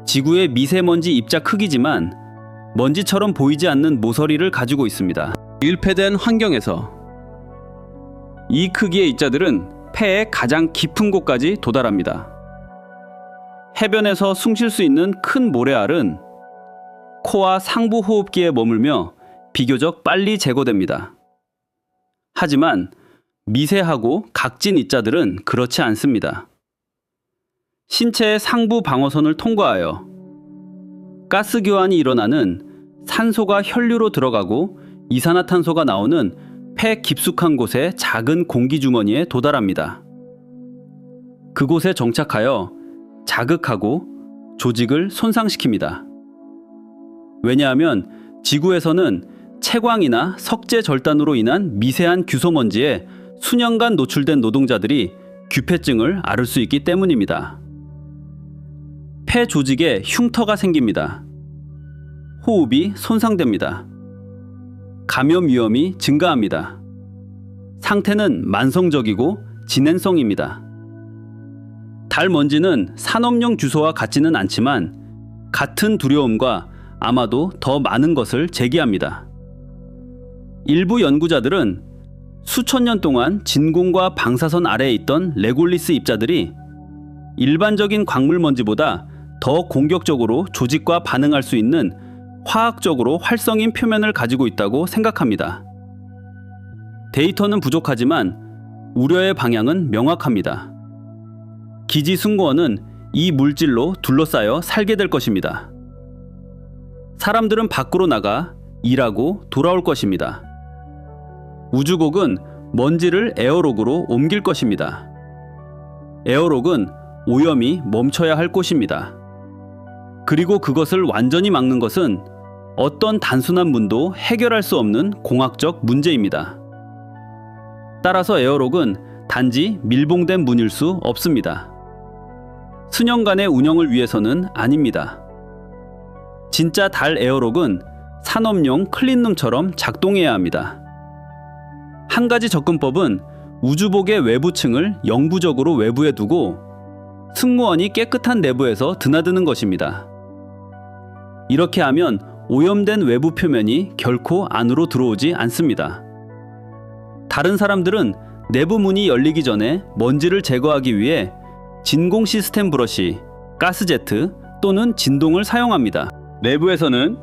지구의 미세먼지 입자 크기지만 먼지처럼 보이지 않는 모서리를 가지고 있습니다. 밀폐된 환경에서 이 크기의 입자들은 폐의 가장 깊은 곳까지 도달합니다. 해변에서 숨 쉴 수 있는 큰 모래알은 코와 상부 호흡기에 머물며 비교적 빨리 제거됩니다. 하지만 미세하고 각진 입자들은 그렇지 않습니다. 신체의 상부 방어선을 통과하여 가스 교환이 일어나는 산소가 혈류로 들어가고 이산화탄소가 나오는 폐 깊숙한 곳의 작은 공기 주머니에 도달합니다. 그곳에 정착하여 자극하고 조직을 손상시킵니다. 왜냐하면 지구에서는 채광이나 석재 절단으로 인한 미세한 규소먼지에 수년간 노출된 노동자들이 규폐증을 앓을 수 있기 때문입니다. 폐 조직에 흉터가 생깁니다. 호흡이 손상됩니다. 감염 위험이 증가합니다. 상태는 만성적이고 진행성입니다. 달 먼지는 산업용 주소와 같지는 않지만 같은 두려움과 아마도 더 많은 것을 제기합니다. 일부 연구자들은 수천 년 동안 진공과 방사선 아래에 있던 레골리스 입자들이 일반적인 광물 먼지보다 더 공격적으로 조직과 반응할 수 있는 화학적으로 활성인 표면을 가지고 있다고 생각합니다. 데이터는 부족하지만 우려의 방향은 명확합니다. 기지 승무원은 이 물질로 둘러싸여 살게 될 것입니다. 사람들은 밖으로 나가 일하고 돌아올 것입니다. 우주복은 먼지를 에어록으로 옮길 것입니다. 에어록은 오염이 멈춰야 할 곳입니다. 그리고 그것을 완전히 막는 것은 어떤 단순한 문도 해결할 수 없는 공학적 문제입니다. 따라서 에어록은 단지 밀봉된 문일 수 없습니다. 수년간의 운영을 위해서는 아닙니다. 진짜 달 에어록은 산업용 클린룸처럼 작동해야 합니다. 한 가지 접근법은 우주복의 외부층을 영구적으로 외부에 두고 승무원이 깨끗한 내부에서 드나드는 것입니다. 이렇게 하면 오염된 외부 표면이 결코 안으로 들어오지 않습니다. 다른 사람들은 내부 문이 열리기 전에 먼지를 제거하기 위해 진공 시스템 브러시, 가스제트 또는 진동을 사용합니다. 내부에서는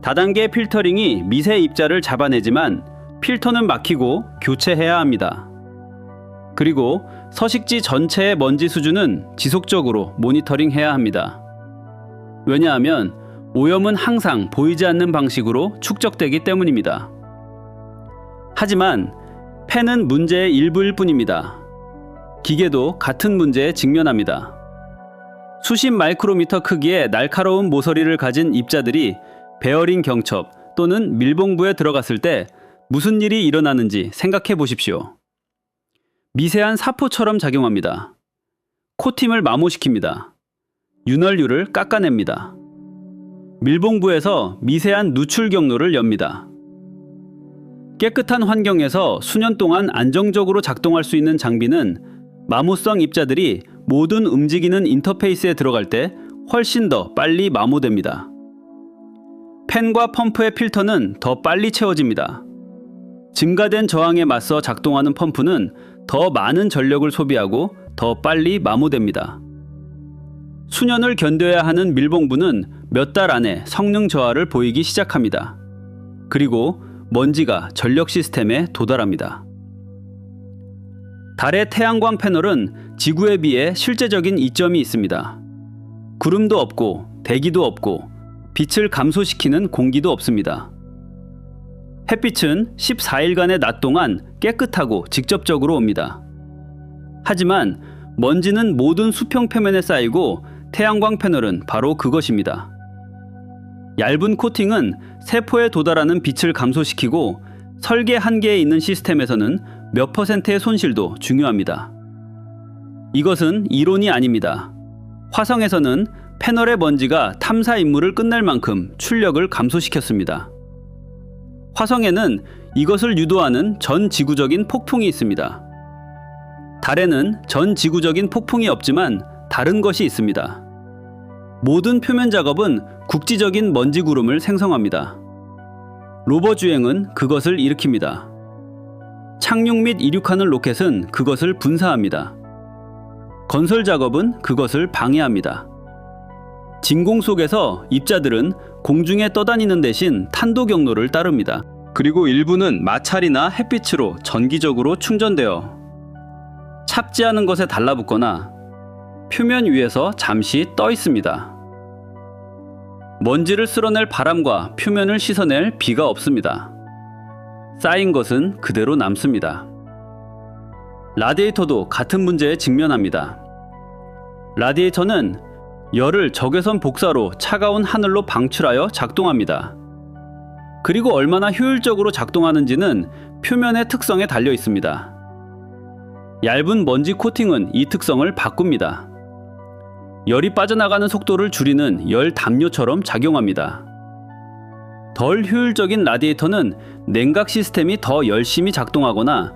다단계 필터링이 미세 입자를 잡아내지만 필터는 막히고 교체해야 합니다. 그리고 서식지 전체의 먼지 수준은 지속적으로 모니터링해야 합니다. 왜냐하면 오염은 항상 보이지 않는 방식으로 축적되기 때문입니다. 하지만 폐는 문제의 일부일 뿐입니다. 기계도 같은 문제에 직면합니다. 수십 마이크로미터 크기의 날카로운 모서리를 가진 입자들이 베어링 경첩 또는 밀봉부에 들어갔을 때 무슨 일이 일어나는지 생각해 보십시오. 미세한 사포처럼 작용합니다. 코팅을 마모시킵니다. 윤활유를 깎아냅니다. 밀봉부에서 미세한 누출 경로를 엽니다. 깨끗한 환경에서 수년 동안 안정적으로 작동할 수 있는 장비는 마모성 입자들이 모든 움직이는 인터페이스에 들어갈 때 훨씬 더 빨리 마모됩니다. 팬과 펌프의 필터는 더 빨리 채워집니다. 증가된 저항에 맞서 작동하는 펌프는 더 많은 전력을 소비하고 더 빨리 마모됩니다. 수년을 견뎌야 하는 밀봉부는 몇 달 안에 성능 저하를 보이기 시작합니다. 그리고 먼지가 전력 시스템에 도달합니다. 달의 태양광 패널은 지구에 비해 실제적인 이점이 있습니다. 구름도 없고 대기도 없고 빛을 감소시키는 공기도 없습니다. 햇빛은 14일간의 낮 동안 깨끗하고 직접적으로 옵니다. 하지만 먼지는 모든 수평 표면에 쌓이고 태양광 패널은 바로 그것입니다. 얇은 코팅은 세포에 도달하는 빛을 감소시키고 설계 한계에 있는 시스템에서는 몇 %의 손실도 중요합니다. 이것은 이론이 아닙니다. 화성에서는 패널의 먼지가 탐사 임무를 끝낼 만큼 출력을 감소시켰습니다. 화성에는 이것을 유도하는 전 지구적인 폭풍이 있습니다. 달에는 전 지구적인 폭풍이 없지만 다른 것이 있습니다. 모든 표면 작업은 국지적인 먼지 구름을 생성합니다. 로버 주행은 그것을 일으킵니다. 착륙 및 이륙하는 로켓은 그것을 분사합니다. 건설 작업은 그것을 방해합니다. 진공 속에서 입자들은 공중에 떠다니는 대신 탄도 경로를 따릅니다. 그리고 일부는 마찰이나 햇빛으로 전기적으로 충전되어 찹지하는 것에 달라붙거나 표면 위에서 잠시 떠 있습니다. 먼지를 쓸어낼 바람과 표면을 씻어낼 비가 없습니다. 쌓인 것은 그대로 남습니다. 라디에이터도 같은 문제에 직면합니다. 라디에이터는 열을 적외선 복사로 차가운 하늘로 방출하여 작동합니다. 그리고 얼마나 효율적으로 작동하는지는 표면의 특성에 달려 있습니다. 얇은 먼지 코팅은 이 특성을 바꿉니다. 열이 빠져나가는 속도를 줄이는 열 담요처럼 작용합니다. 덜 효율적인 라디에이터는 냉각 시스템이 더 열심히 작동하거나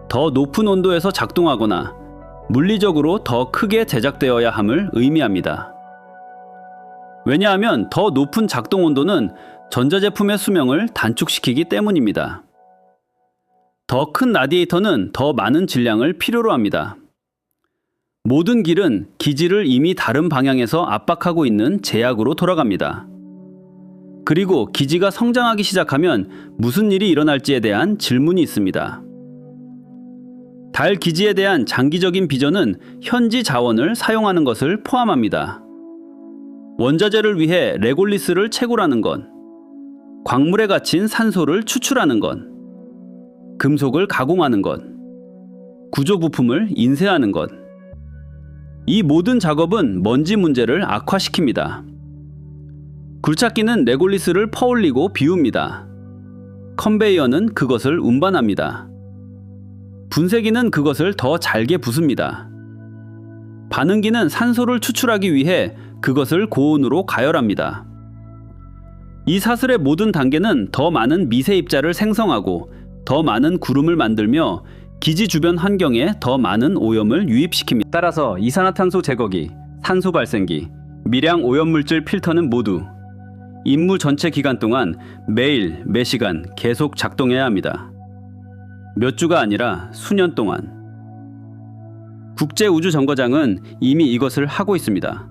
더 높은 온도에서 작동하거나 물리적으로 더 크게 제작되어야 함을 의미합니다. 왜냐하면 더 높은 작동 온도는 전자제품의 수명을 단축시키기 때문입니다. 더 큰 라디에이터는 더 많은 질량을 필요로 합니다. 모든 길은 기지를 이미 다른 방향에서 압박하고 있는 제약으로 돌아갑니다. 그리고 기지가 성장하기 시작하면 무슨 일이 일어날지에 대한 질문이 있습니다. 달 기지에 대한 장기적인 비전은 현지 자원을 사용하는 것을 포함합니다. 원자재를 위해 레골리스를 채굴하는 것, 광물에 갇힌 산소를 추출하는 것, 금속을 가공하는 것, 구조 부품을 인쇄하는 것. 이 모든 작업은 먼지 문제를 악화시킵니다. 굴착기는 레골리스를 퍼올리고 비웁니다. 컨베이어는 그것을 운반합니다. 분쇄기는 그것을 더 잘게 부숩니다. 반응기는 산소를 추출하기 위해 그것을 고온으로 가열합니다. 이 사슬의 모든 단계는 더 많은 미세 입자를 생성하고 더 많은 구름을 만들며 기지 주변 환경에 더 많은 오염을 유입시킵니다. 따라서 이산화탄소 제거기, 산소 발생기, 미량 오염물질 필터는 모두 임무 전체 기간 동안 매일, 매시간 계속 작동해야 합니다. 몇 주가 아니라 수년 동안. 국제우주정거장은 이미 이것을 하고 있습니다.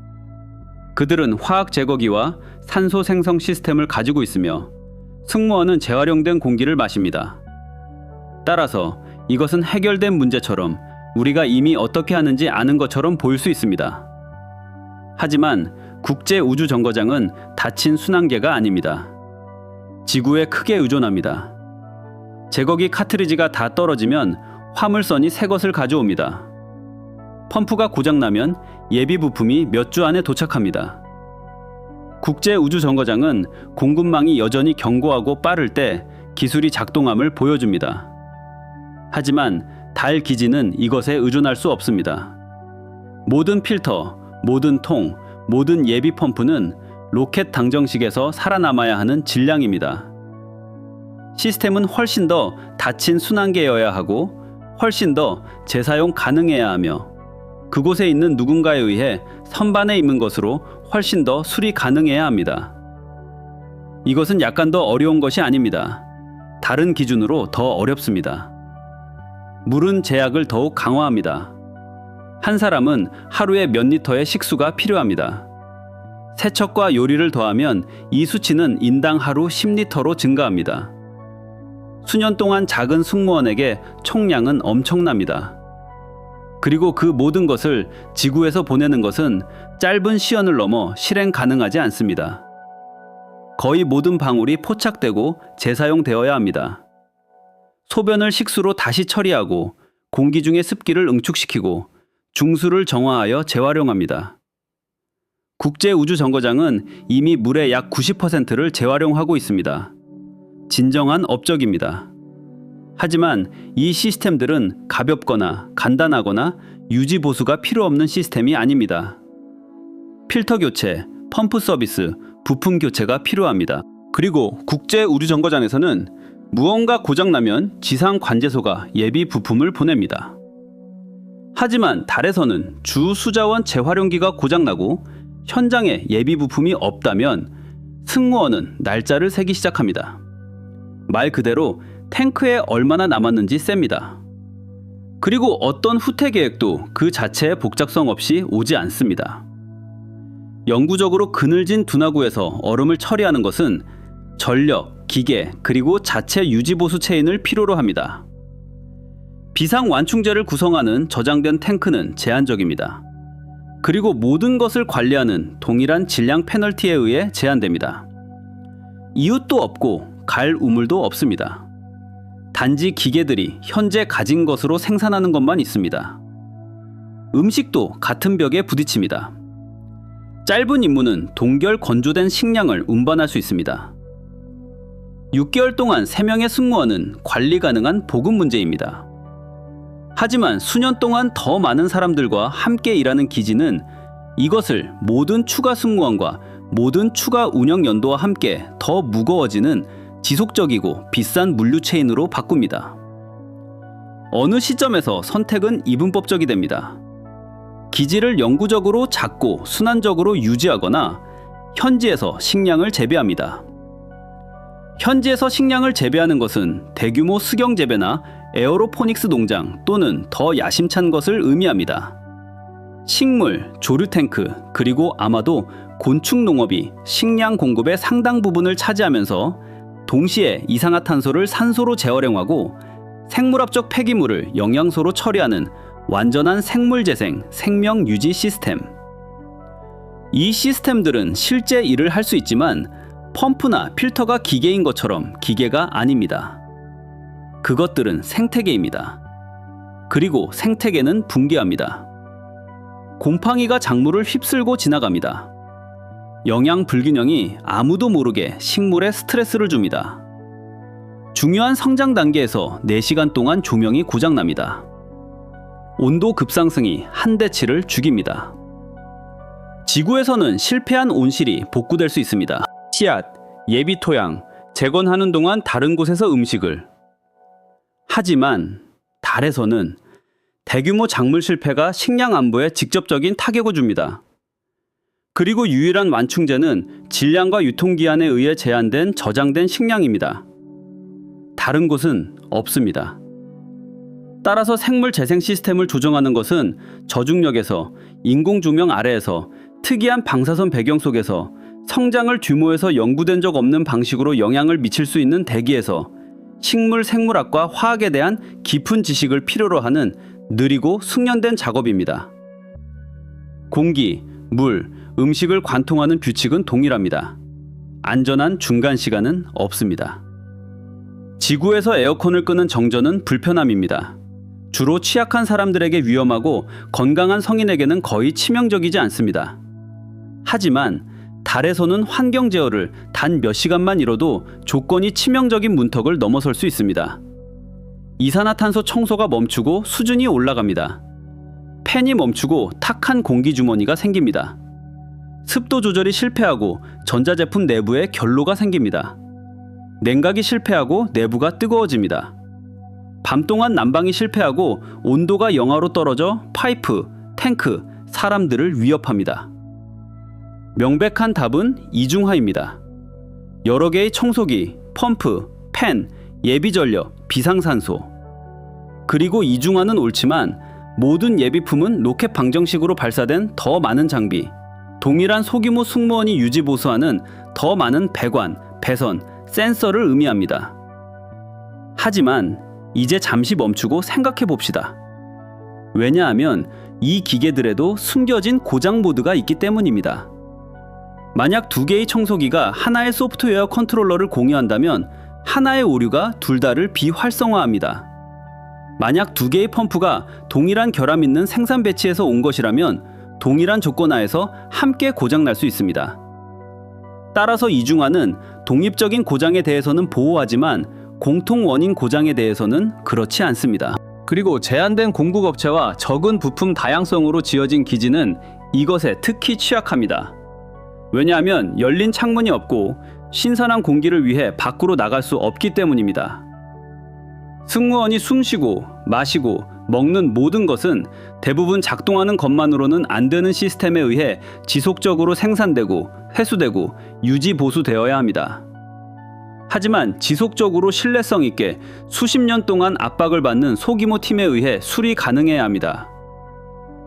그들은 화학 제거기와 산소 생성 시스템을 가지고 있으며 승무원은 재활용된 공기를 마십니다. 따라서 이것은 해결된 문제처럼 우리가 이미 어떻게 하는지 아는 것처럼 보일 수 있습니다. 하지만 국제우주정거장은 닫힌 순환계가 아닙니다. 지구에 크게 의존합니다. 제거기 카트리지가 다 떨어지면 화물선이 새 것을 가져옵니다. 펌프가 고장나면 예비 부품이 몇 주 안에 도착합니다. 국제우주정거장은 공급망이 여전히 견고하고 빠를 때 기술이 작동함을 보여줍니다. 하지만 달 기지는 이것에 의존할 수 없습니다. 모든 필터, 모든 통, 모든 예비 펌프는 로켓 당정식에서 살아남아야 하는 질량입니다. 시스템은 훨씬 더 닫힌 순환계여야 하고 훨씬 더 재사용 가능해야 하며 그곳에 있는 누군가에 의해 선반에 있는 것으로 훨씬 더 수리 가능해야 합니다. 이것은 약간 더 어려운 것이 아닙니다. 다른 기준으로 더 어렵습니다. 물은 제약을 더욱 강화합니다. 한 사람은 하루에 몇 리터의 식수가 필요합니다. 세척과 요리를 더하면 이 수치는 인당 하루 10리터로 증가합니다. 수년 동안 작은 승무원에게 총량은 엄청납니다. 그리고 그 모든 것을 지구에서 보내는 것은 짧은 시연을 넘어 실행 가능하지 않습니다. 거의 모든 방울이 포착되고 재사용되어야 합니다. 소변을 식수로 다시 처리하고 공기 중의 습기를 응축시키고 중수를 정화하여 재활용합니다. 국제우주정거장은 이미 물의 약 90%를 재활용하고 있습니다. 진정한 업적입니다. 하지만 이 시스템들은 가볍거나 간단하거나 유지 보수가 필요 없는 시스템이 아닙니다. 필터 교체, 펌프 서비스, 부품 교체가 필요합니다. 그리고 국제우주정거장에서는 무언가 고장나면 지상 관제소가 예비 부품을 보냅니다. 하지만 달에서는 주 수자원 재활용기가 고장나고 현장에 예비 부품이 없다면 승무원은 날짜를 세기 시작합니다. 말 그대로 탱크에 얼마나 남았는지 셉니다. 그리고 어떤 후퇴 계획도 그 자체의 복잡성 없이 오지 않습니다. 영구적으로 그늘진 둔화구에서 얼음을 처리하는 것은 전력, 기계, 그리고 자체 유지보수 체인을 필요로 합니다. 비상 완충제를 구성하는 저장된 탱크는 제한적입니다. 그리고 모든 것을 관리하는 동일한 질량 페널티에 의해 제한됩니다. 이웃도 없고 갈 우물도 없습니다. 단지 기계들이 현재 가진 것으로 생산하는 것만 있습니다. 음식도 같은 벽에 부딪힙니다. 짧은 임무는 동결 건조된 식량을 운반할 수 있습니다. 6개월 동안 3명의 승무원은 관리 가능한 보급 문제입니다. 하지만 수년 동안 더 많은 사람들과 함께 일하는 기지는 이것을 모든 추가 승무원과 모든 추가 운영 연도와 함께 더 무거워지는 지속적이고 비싼 물류 체인으로 바꿉니다. 어느 시점에서 선택은 이분법적이 됩니다. 기지를 영구적으로 작고 순환적으로 유지하거나 현지에서 식량을 재배합니다. 현지에서 식량을 재배하는 것은 대규모 수경 재배나 에어로포닉스 농장 또는 더 야심찬 것을 의미합니다. 식물, 조류 탱크, 그리고 아마도 곤충 농업이 식량 공급의 상당 부분을 차지하면서 동시에 이산화탄소를 산소로 재활용하고 생물학적 폐기물을 영양소로 처리하는 완전한 생물재생, 생명 유지 시스템. 이 시스템들은 실제 일을 할 수 있지만 펌프나 필터가 기계인 것처럼 기계가 아닙니다. 그것들은 생태계입니다. 그리고 생태계는 붕괴합니다. 곰팡이가 작물을 휩쓸고 지나갑니다. 영양 불균형이 아무도 모르게 식물에 스트레스를 줍니다. 중요한 성장 단계에서 4시간 동안 조명이 고장납니다. 온도 급상승이 한 대치를 죽입니다. 지구에서는 실패한 온실이 복구될 수 있습니다. 씨앗, 예비 토양, 재건하는 동안 다른 곳에서 음식을. 하지만 달에서는 대규모 작물 실패가 식량 안보에 직접적인 타격을 줍니다. 그리고 유일한 완충제는 질량과 유통기한에 의해 제한된 저장된 식량입니다. 다른 곳은 없습니다. 따라서 생물 재생 시스템을 조정하는 것은 저중력에서 인공조명 아래에서 특이한 방사선 배경 속에서 성장을 규모에서 연구된 적 없는 방식으로 영향을 미칠 수 있는 대기에서 식물 생물학과 화학에 대한 깊은 지식을 필요로 하는 느리고 숙련된 작업입니다. 공기, 물, 음식을 관통하는 규칙은 동일합니다. 안전한 중간 시간은 없습니다. 지구에서 에어컨을 끄는 정전은 불편함입니다. 주로 취약한 사람들에게 위험하고 건강한 성인에게는 거의 치명적이지 않습니다. 하지만 달에서는 환경 제어를 단 몇 시간만 이뤄도 조건이 치명적인 문턱을 넘어설 수 있습니다. 이산화탄소 청소가 멈추고 수준이 올라갑니다. 팬이 멈추고 탁한 공기 주머니가 생깁니다. 습도 조절이 실패하고 전자제품 내부에 결로가 생깁니다. 냉각이 실패하고 내부가 뜨거워집니다. 밤 동안 난방이 실패하고 온도가 영하로 떨어져 파이프, 탱크, 사람들을 위협합니다. 명백한 답은 이중화입니다. 여러 개의 청소기, 펌프, 팬, 예비전력, 비상산소. 그리고 이중화는 옳지만 모든 예비품은 로켓 방정식으로 발사된 더 많은 장비, 동일한 소규모 승무원이 유지 보수하는 더 많은 배관, 배선, 센서를 의미합니다. 하지만 이제 잠시 멈추고 생각해 봅시다. 왜냐하면 이 기계들에도 숨겨진 고장 모드가 있기 때문입니다. 만약 두 개의 청소기가 하나의 소프트웨어 컨트롤러를 공유한다면 하나의 오류가 둘 다를 비활성화합니다. 만약 두 개의 펌프가 동일한 결함 있는 생산 배치에서 온 것이라면 동일한 조건 하에서 함께 고장날 수 있습니다. 따라서 이중화는 독립적인 고장에 대해서는 보호하지만 공통 원인 고장에 대해서는 그렇지 않습니다. 그리고 제한된 공급업체와 적은 부품 다양성으로 지어진 기지는 이것에 특히 취약합니다. 왜냐하면 열린 창문이 없고 신선한 공기를 위해 밖으로 나갈 수 없기 때문입니다. 승무원이 숨쉬고 마시고 먹는 모든 것은 대부분 작동하는 것만으로는 안 되는 시스템에 의해 지속적으로 생산되고 회수되고 유지 보수되어야 합니다. 하지만 지속적으로 신뢰성 있게 수십 년 동안 압박을 받는 소규모 팀에 의해 수리 가능해야 합니다.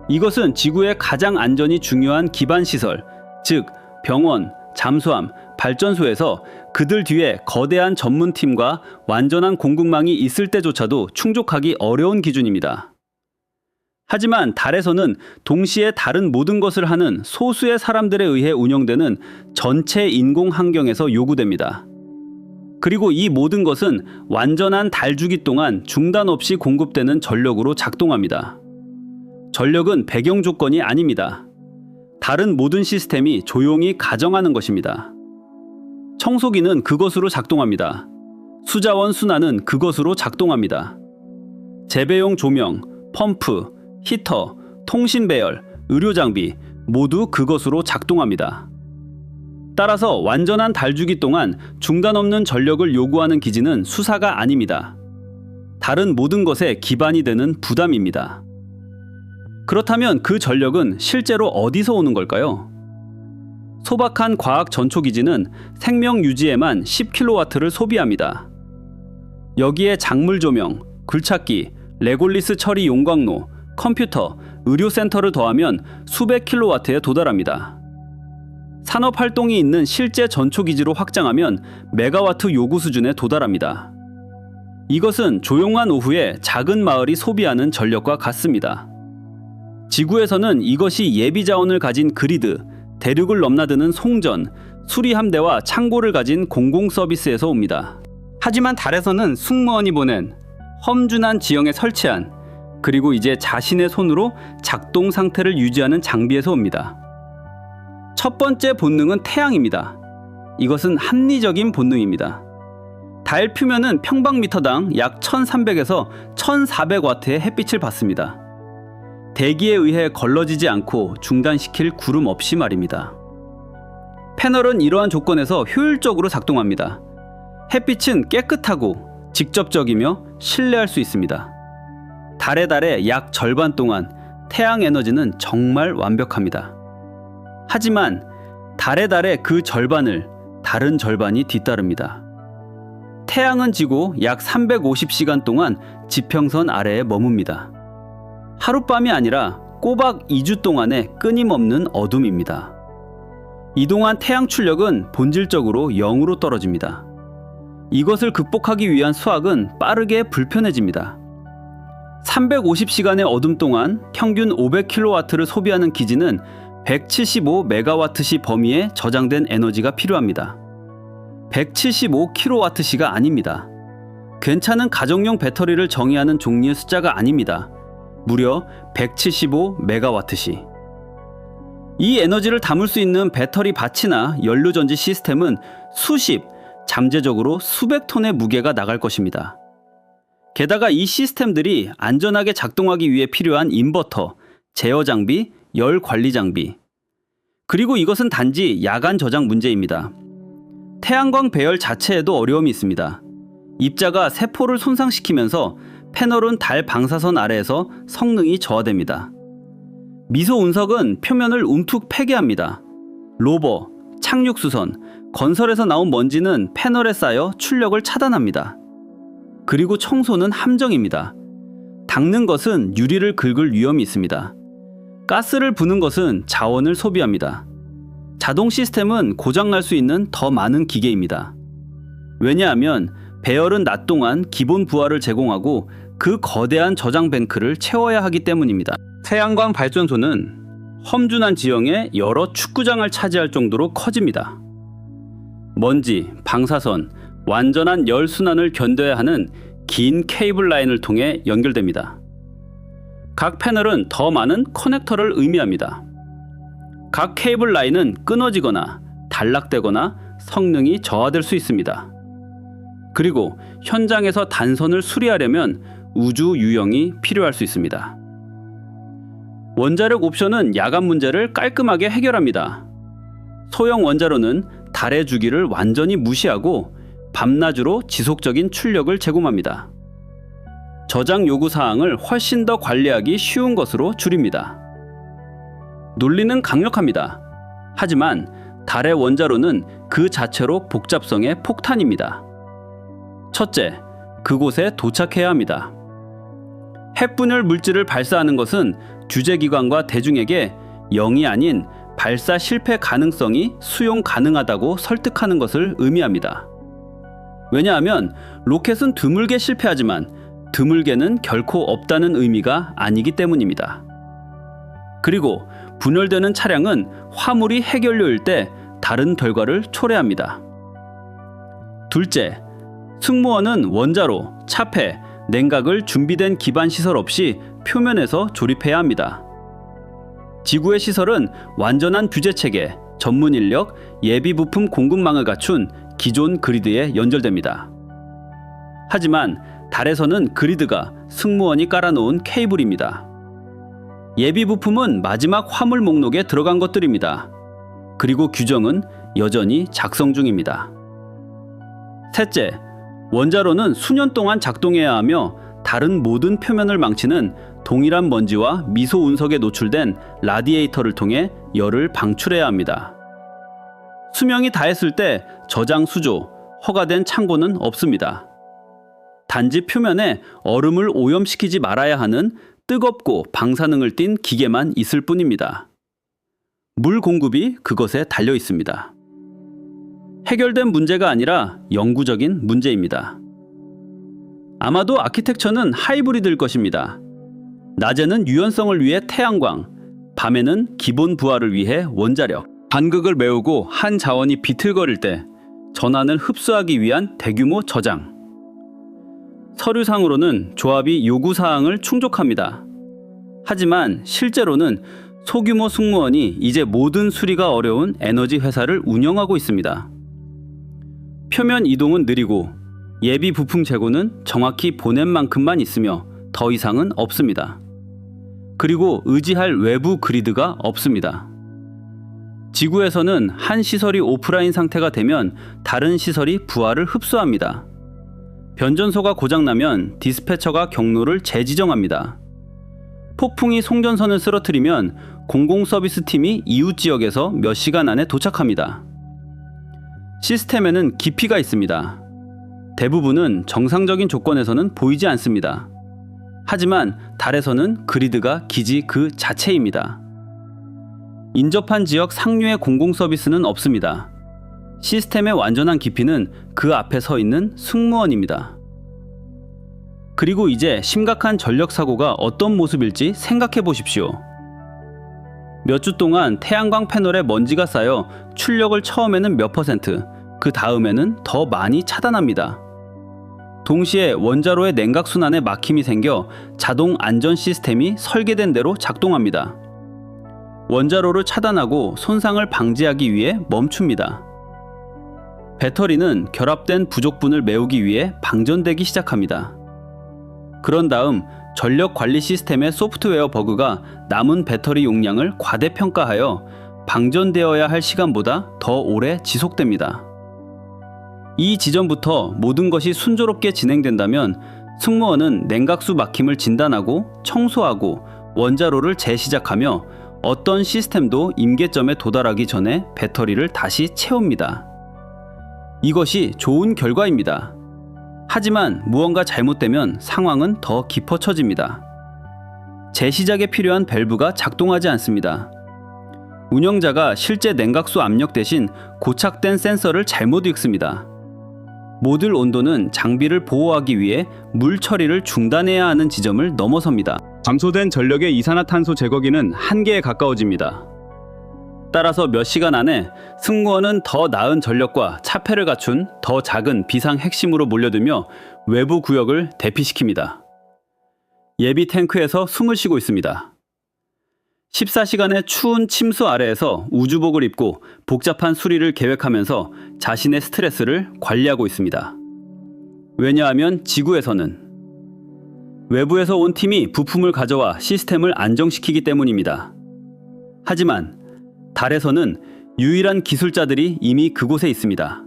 이것은 지구의 가장 안전이 중요한 기반 시설, 즉 병원, 잠수함, 발전소에서 그들 뒤에 거대한 전문팀과 완전한 공급망이 있을 때조차도 충족하기 어려운 기준입니다. 하지만 달에서는 동시에 다른 모든 것을 하는 소수의 사람들에 의해 운영되는 전체 인공 환경에서 요구됩니다. 그리고 이 모든 것은 완전한 달 주기 동안 중단 없이 공급되는 전력으로 작동합니다. 전력은 배경 조건이 아닙니다. 다른 모든 시스템이 조용히 가정하는 것입니다. 청소기는 그것으로 작동합니다. 수자원 순환은 그것으로 작동합니다. 재배용 조명, 펌프, 히터, 통신 배열, 의료 장비 모두 그것으로 작동합니다. 따라서 완전한 달주기 동안 중단 없는 전력을 요구하는 기지는 수사가 아닙니다. 다른 모든 것에 기반이 되는 부담입니다. 그렇다면 그 전력은 실제로 어디서 오는 걸까요? 소박한 과학 전초기지는 생명 유지에만 10kW를 소비합니다. 여기에 작물 조명, 굴착기, 레골리스 처리 용광로, 컴퓨터, 의료센터를 더하면 수백 킬로와트에 도달합니다. 산업 활동이 있는 실제 전초기지로 확장하면 메가와트 요구 수준에 도달합니다. 이것은 조용한 오후에 작은 마을이 소비하는 전력과 같습니다. 지구에서는 이것이 예비 자원을 가진 그리드, 대륙을 넘나드는 송전, 수리함대와 창고를 가진 공공 서비스에서 옵니다. 하지만 달에서는 승무원이 보낸 험준한 지형에 설치한 그리고 이제 자신의 손으로 작동 상태를 유지하는 장비에서 옵니다. 첫 번째 본능은 태양입니다. 이것은 합리적인 본능입니다. 달 표면은 평방미터당 약 1300에서 1400와트의 햇빛을 받습니다. 대기에 의해 걸러지지 않고 중단시킬 구름 없이 말입니다. 패널은 이러한 조건에서 효율적으로 작동합니다. 햇빛은 깨끗하고 직접적이며 신뢰할 수 있습니다. 달의 달의 약 절반 동안 태양 에너지는 정말 완벽합니다. 하지만 달의 달의 그 절반을 다른 절반이 뒤따릅니다. 태양은 지고 약 350시간 동안 지평선 아래에 머뭅니다. 하룻밤이 아니라 꼬박 2주 동안의 끊임없는 어둠입니다. 이동안 태양 출력은 본질적으로 0으로 떨어집니다. 이것을 극복하기 위한 수학은 빠르게 불편해집니다. 350시간의 어둠 동안 평균 500kW를 소비하는 기지는 175메가와트시 범위에 저장된 에너지가 필요합니다. 175kW시가 아닙니다. 괜찮은 가정용 배터리를 정의하는 종류의 숫자가 아닙니다. 무려 175메가와트시. 이 에너지를 담을 수 있는 배터리 바치나 연료전지 시스템은 수십, 잠재적으로 수백 톤의 무게가 나갈 것입니다. 게다가 이 시스템들이 안전하게 작동하기 위해 필요한 인버터, 제어 장비, 열 관리 장비. 그리고 이것은 단지 야간 저장 문제입니다. 태양광 배열 자체에도 어려움이 있습니다. 입자가 세포를 손상시키면서 패널은 달 방사선 아래에서 성능이 저하됩니다. 미소 운석은 표면을 움툭 패게 합니다. 로버, 착륙수선, 건설에서 나온 먼지는 패널에 쌓여 출력을 차단합니다. 그리고 청소는 함정입니다. 닦는 것은 유리를 긁을 위험이 있습니다. 가스를 부는 것은 자원을 소비합니다. 자동 시스템은 고장날 수 있는 더 많은 기계입니다. 왜냐하면 배열은 낮 동안 기본 부하를 제공하고 그 거대한 저장 뱅크를 채워야 하기 때문입니다. 태양광 발전소는 험준한 지형의 여러 축구장을 차지할 정도로 커집니다. 먼지, 방사선, 완전한 열 순환을 견뎌야 하는 긴 케이블 라인을 통해 연결됩니다. 각 패널은 더 많은 커넥터를 의미합니다. 각 케이블 라인은 끊어지거나 단락되거나 성능이 저하될 수 있습니다. 그리고 현장에서 단선을 수리하려면 우주 유형이 필요할 수 있습니다. 원자력 옵션은 야간 문제를 깔끔하게 해결합니다. 소형 원자로는 달의 주기를 완전히 무시하고 밤낮으로 지속적인 출력을 제공합니다. 저장 요구 사항을 훨씬 더 관리하기 쉬운 것으로 줄입니다. 논리는 강력합니다. 하지만 달의 원자로는 그 자체로 복잡성의 폭탄입니다. 첫째, 그곳에 도착해야 합니다. 핵분열 물질을 발사하는 것은 규제기관과 대중에게 0이 아닌 발사 실패 가능성이 수용 가능하다고 설득하는 것을 의미합니다. 왜냐하면 로켓은 드물게 실패하지만 드물게는 결코 없다는 의미가 아니기 때문입니다. 그리고 분열되는 차량은 화물이 핵연료일 때 다른 결과를 초래합니다. 둘째, 승무원은 원자로, 차폐, 냉각을 준비된 기반 시설 없이 표면에서 조립해야 합니다. 지구의 시설은 완전한 규제체계, 전문 인력, 예비 부품 공급망을 갖춘 기존 그리드에 연결됩니다. 하지만 달에서는 그리드가 승무원이 깔아놓은 케이블입니다. 예비 부품은 마지막 화물 목록에 들어간 것들입니다. 그리고 규정은 여전히 작성 중입니다. 셋째, 원자로는 수년 동안 작동해야 하며 다른 모든 표면을 망치는 동일한 먼지와 미소 운석에 노출된 라디에이터를 통해 열을 방출해야 합니다. 수명이 다했을 때 저장 수조, 허가된 창고는 없습니다. 단지 표면에 얼음을 오염시키지 말아야 하는 뜨겁고 방사능을 띤 기계만 있을 뿐입니다. 물 공급이 그것에 달려 있습니다. 해결된 문제가 아니라 영구적인 문제입니다. 아마도 아키텍처는 하이브리드일 것입니다. 낮에는 유연성을 위해 태양광, 밤에는 기본 부하를 위해 원자력, 간극을 메우고 한 자원이 비틀거릴 때 전환을 흡수하기 위한 대규모 저장. 서류상으로는 조합이 요구사항을 충족합니다. 하지만 실제로는 소규모 승무원이 이제 모든 수리가 어려운 에너지 회사를 운영하고 있습니다. 표면 이동은 느리고 예비 부품 재고는 정확히 보낸 만큼만 있으며 더 이상은 없습니다. 그리고 의지할 외부 그리드가 없습니다. 지구에서는 한 시설이 오프라인 상태가 되면 다른 시설이 부하를 흡수합니다. 변전소가 고장나면 디스패처가 경로를 재지정합니다. 폭풍이 송전선을 쓰러뜨리면 공공서비스 팀이 이웃 지역에서 몇 시간 안에 도착합니다. 시스템에는 깊이가 있습니다. 대부분은 정상적인 조건에서는 보이지 않습니다. 하지만 달에서는 그리드가 기지 그 자체입니다. 인접한 지역 상류의 공공서비스는 없습니다. 시스템의 완전한 깊이는 그 앞에 서 있는 승무원입니다. 그리고 이제 심각한 전력 사고가 어떤 모습일지 생각해 보십시오. 몇 주 동안 태양광 패널에 먼지가 쌓여 출력을 처음에는 몇 %, 그 다음에는 더 많이 차단합니다. 동시에 원자로의 냉각 순환에 막힘이 생겨 자동 안전 시스템이 설계된 대로 작동합니다. 원자로를 차단하고 손상을 방지하기 위해 멈춥니다. 배터리는 결합된 부족분을 메우기 위해 방전되기 시작합니다. 그런 다음 전력 관리 시스템의 소프트웨어 버그가 남은 배터리 용량을 과대평가하여 방전되어야 할 시간보다 더 오래 지속됩니다. 이 지점부터 모든 것이 순조롭게 진행된다면 승무원은 냉각수 막힘을 진단하고 청소하고 원자로를 재시작하며 어떤 시스템도 임계점에 도달하기 전에 배터리를 다시 채웁니다. 이것이 좋은 결과입니다. 하지만 무언가 잘못되면 상황은 더 깊어쳐집니다. 재시작에 필요한 밸브가 작동하지 않습니다. 운영자가 실제 냉각수 압력 대신 고착된 센서를 잘못 읽습니다. 모듈 온도는 장비를 보호하기 위해 물 처리를 중단해야 하는 지점을 넘어섭니다. 감소된 전력의 이산화탄소 제거기는 한계에 가까워집니다. 따라서 몇 시간 안에 승무원은 더 나은 전력과 차폐를 갖춘 더 작은 비상 핵심으로 몰려들며 외부 구역을 대피시킵니다. 예비 탱크에서 숨을 쉬고 있습니다. 14시간의 추운 침수 아래에서 우주복을 입고 복잡한 수리를 계획하면서 자신의 스트레스를 관리하고 있습니다. 왜냐하면 지구에서는 외부에서 온 팀이 부품을 가져와 시스템을 안정시키기 때문입니다. 하지만 달에서는 유일한 기술자들이 이미 그곳에 있습니다.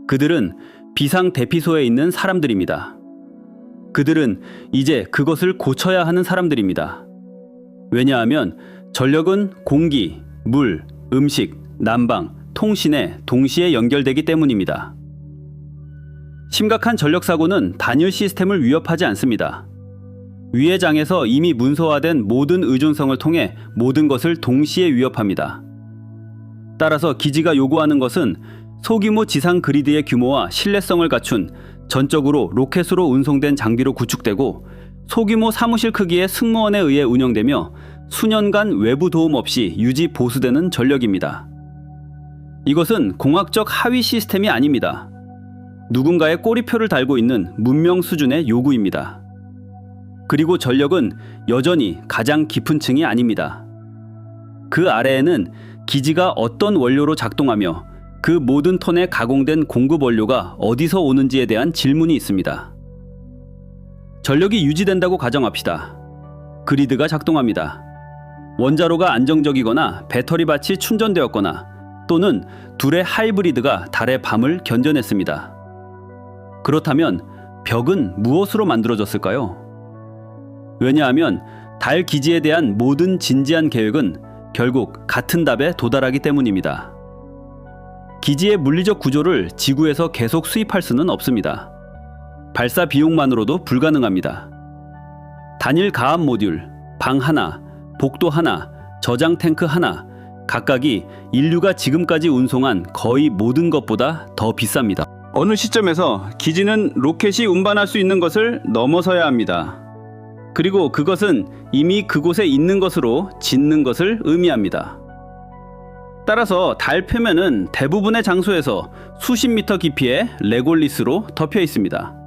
그들은 비상 대피소에 있는 사람들입니다. 그들은 이제 그것을 고쳐야 하는 사람들입니다. 왜냐하면 전력은 공기, 물, 음식, 난방, 통신에 동시에 연결되기 때문입니다. 심각한 전력 사고는 단일 시스템을 위협하지 않습니다. 위의 장에서 이미 문서화된 모든 의존성을 통해 모든 것을 동시에 위협합니다. 따라서 기지가 요구하는 것은 소규모 지상 그리드의 규모와 신뢰성을 갖춘 전적으로 로켓으로 운송된 장비로 구축되고 소규모 사무실 크기의 승무원에 의해 운영되며 수년간 외부 도움 없이 유지 보수되는 전력입니다. 이것은 공학적 하위 시스템이 아닙니다. 누군가의 꼬리표를 달고 있는 문명 수준의 요구입니다. 그리고 전력은 여전히 가장 깊은 층이 아닙니다. 그 아래에는 기지가 어떤 원료로 작동하며 그 모든 톤에 가공된 공급 원료가 어디서 오는지에 대한 질문이 있습니다. 전력이 유지된다고 가정합시다. 그리드가 작동합니다. 원자로가 안정적이거나 배터리 밭이 충전되었거나 또는 둘의 하이브리드가 달의 밤을 견뎌냈습니다. 그렇다면 벽은 무엇으로 만들어졌을까요? 왜냐하면 달 기지에 대한 모든 진지한 계획은 결국 같은 답에 도달하기 때문입니다. 기지의 물리적 구조를 지구에서 계속 수입할 수는 없습니다. 발사 비용만으로도 불가능합니다. 단일 가압 모듈, 방 하나, 복도 하나, 저장 탱크 하나, 각각이 인류가 지금까지 운송한 거의 모든 것보다 더 비쌉니다. 어느 시점에서 기지는 로켓이 운반할 수 있는 것을 넘어서야 합니다. 그리고 그것은 이미 그곳에 있는 것으로 짓는 것을 의미합니다. 따라서 달 표면은 대부분의 장소에서 수십 미터 깊이의 레골리스로 덮여 있습니다.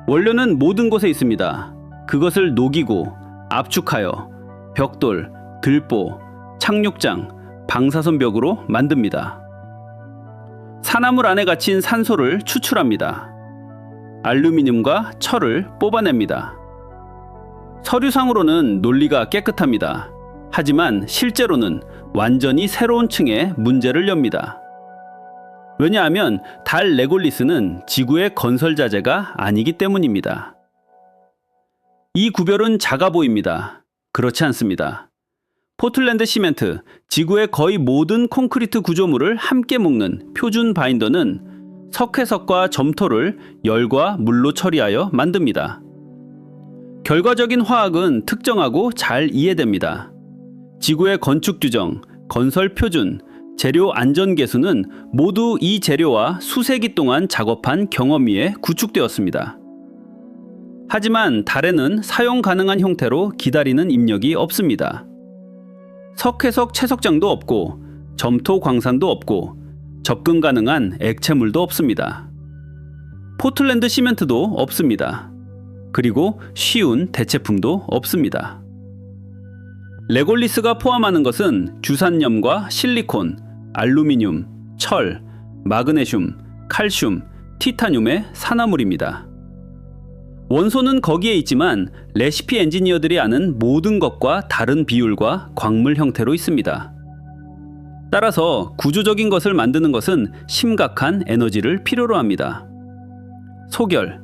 원료는 모든 곳에 있습니다. 그것을 녹이고 압축하여 벽돌, 들보, 착륙장, 방사선 벽으로 만듭니다. 산화물 안에 갇힌 산소를 추출합니다. 알루미늄과 철을 뽑아냅니다. 서류상으로는 논리가 깨끗합니다. 하지만 실제로는 완전히 새로운 층의 문제를 엽니다. 왜냐하면 달 레골리스는 지구의 건설 자재가 아니기 때문입니다. 이 구별은 작아 보입니다. 그렇지 않습니다. 포틀랜드 시멘트, 지구의 거의 모든 콘크리트 구조물을 함께 묶는 표준 바인더는 석회석과 점토를 열과 물로 처리하여 만듭니다. 결과적인 화학은 특정하고 잘 이해됩니다. 지구의 건축 규정, 건설 표준, 재료 안전 계수는 모두 이 재료와 수세기 동안 작업한 경험 위에 구축되었습니다. 하지만 달에는 사용 가능한 형태로 기다리는 입력이 없습니다. 석회석 채석장도 없고 점토 광산도 없고 접근 가능한 액체물도 없습니다. 포틀랜드 시멘트도 없습니다. 그리고 쉬운 대체품도 없습니다. 레골리스가 포함하는 것은 규산염과 실리콘, 알루미늄, 철, 마그네슘, 칼슘, 티타늄의 산화물입니다. 원소는 거기에 있지만 레시피 엔지니어들이 아는 모든 것과 다른 비율과 광물 형태로 있습니다. 따라서 구조적인 것을 만드는 것은 심각한 에너지를 필요로 합니다. 소결,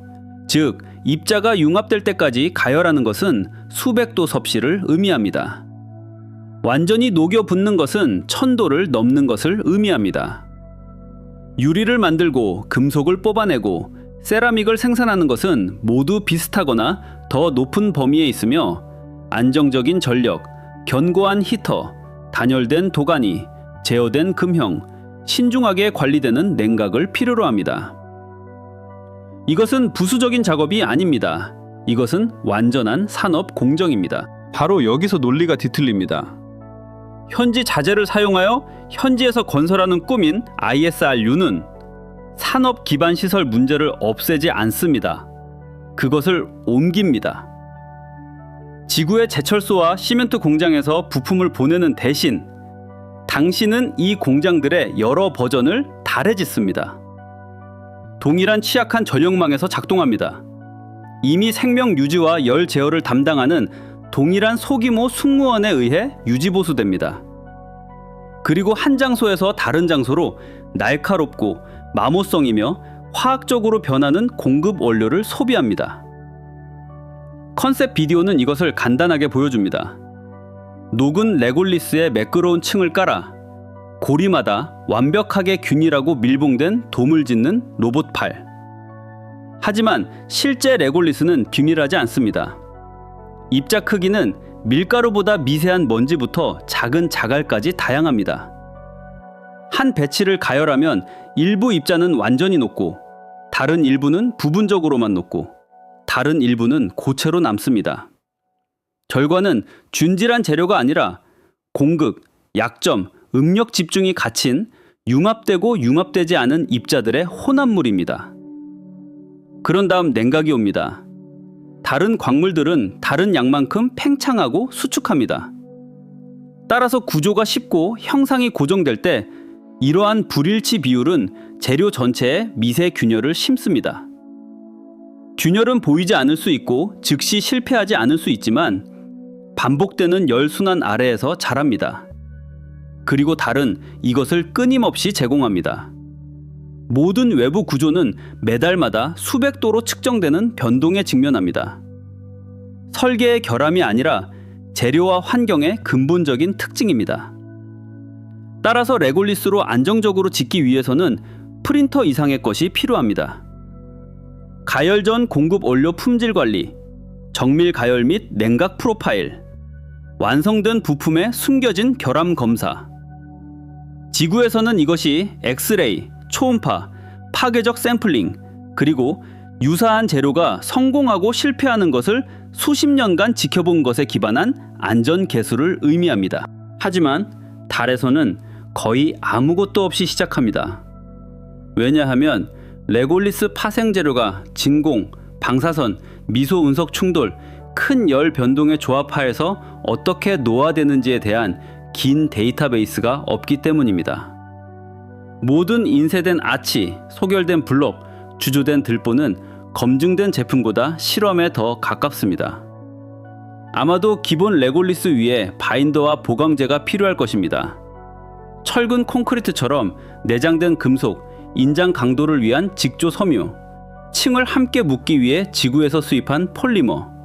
즉 입자가 융합될 때까지 가열하는 것은 수백도 섭씨를 의미합니다. 완전히 녹여 붓는 것은 1000도를 넘는 것을 의미합니다. 유리를 만들고 금속을 뽑아내고 세라믹을 생산하는 것은 모두 비슷하거나 더 높은 범위에 있으며 안정적인 전력, 견고한 히터, 단열된 도가니, 제어된 금형, 신중하게 관리되는 냉각을 필요로 합니다. 이것은 부수적인 작업이 아닙니다. 이것은 완전한 산업 공정입니다. 바로 여기서 논리가 뒤틀립니다. 현지 자재를 사용하여 현지에서 건설하는 꿈인 ISRU는 산업 기반 시설 문제를 없애지 않습니다. 그것을 옮깁니다. 지구의 제철소와 시멘트 공장에서 부품을 보내는 대신 당신은 이 공장들의 여러 버전을 달에 짓습니다. 동일한 취약한 전력망에서 작동합니다. 이미 생명 유지와 열 제어를 담당하는 동일한 소규모 승무원에 의해 유지보수됩니다. 그리고 한 장소에서 다른 장소로 날카롭고 마모성이며 화학적으로 변하는 공급 원료를 소비합니다. 컨셉 비디오는 이것을 간단하게 보여줍니다. 녹은 레골리스의 매끄러운 층을 깔아 고리마다 완벽하게 균일하고 밀봉된 돔을 짓는 로봇팔. 하지만 실제 레골리스는 균일하지 않습니다. 입자 크기는 밀가루보다 미세한 먼지부터 작은 자갈까지 다양합니다. 한 배치를 가열하면 일부 입자는 완전히 녹고 다른 일부는 부분적으로만 녹고 다른 일부는 고체로 남습니다. 결과는 균질한 재료가 아니라 공극, 약점, 응력 집중이 갇힌 융합되고 융합되지 않은 입자들의 혼합물입니다. 그런 다음 냉각이 옵니다. 다른 광물들은 다른 양만큼 팽창하고 수축합니다. 따라서 구조가 쉽고 형상이 고정될 때 이러한 불일치 비율은 재료 전체에 미세 균열을 심습니다. 균열은 보이지 않을 수 있고 즉시 실패하지 않을 수 있지만 반복되는 열순환 아래에서 자랍니다. 그리고 달은 이것을 끊임없이 제공합니다. 모든 외부 구조는 매달마다 수백 도로 측정되는 변동에 직면합니다. 설계의 결함이 아니라 재료와 환경의 근본적인 특징입니다. 따라서 레골리스로 안정적으로 짓기 위해서는 프린터 이상의 것이 필요합니다. 가열 전 공급 원료 품질 관리, 정밀 가열 및 냉각 프로파일, 완성된 부품의 숨겨진 결함 검사. 지구에서는 이것이 엑스레이, 초음파, 파괴적 샘플링, 그리고 유사한 재료가 성공하고 실패하는 것을 수십 년간 지켜본 것에 기반한 안전 개수를 의미합니다. 하지만 달에서는 거의 아무것도 없이 시작합니다. 왜냐하면 레골리스 파생 재료가 진공, 방사선, 미소 운석 충돌, 큰 열 변동의 조합하에서 어떻게 노화되는지에 대한 긴 데이터베이스가 없기 때문입니다. 모든 인쇄된 아치, 소결된 블록, 주조된 들보는 검증된 제품보다 실험에 더 가깝습니다. 아마도 기본 레골리스 위에 바인더와 보강제가 필요할 것입니다. 철근 콘크리트처럼 내장된 금속, 인장 강도를 위한 직조 섬유, 층을 함께 묶기 위해 지구에서 수입한 폴리머.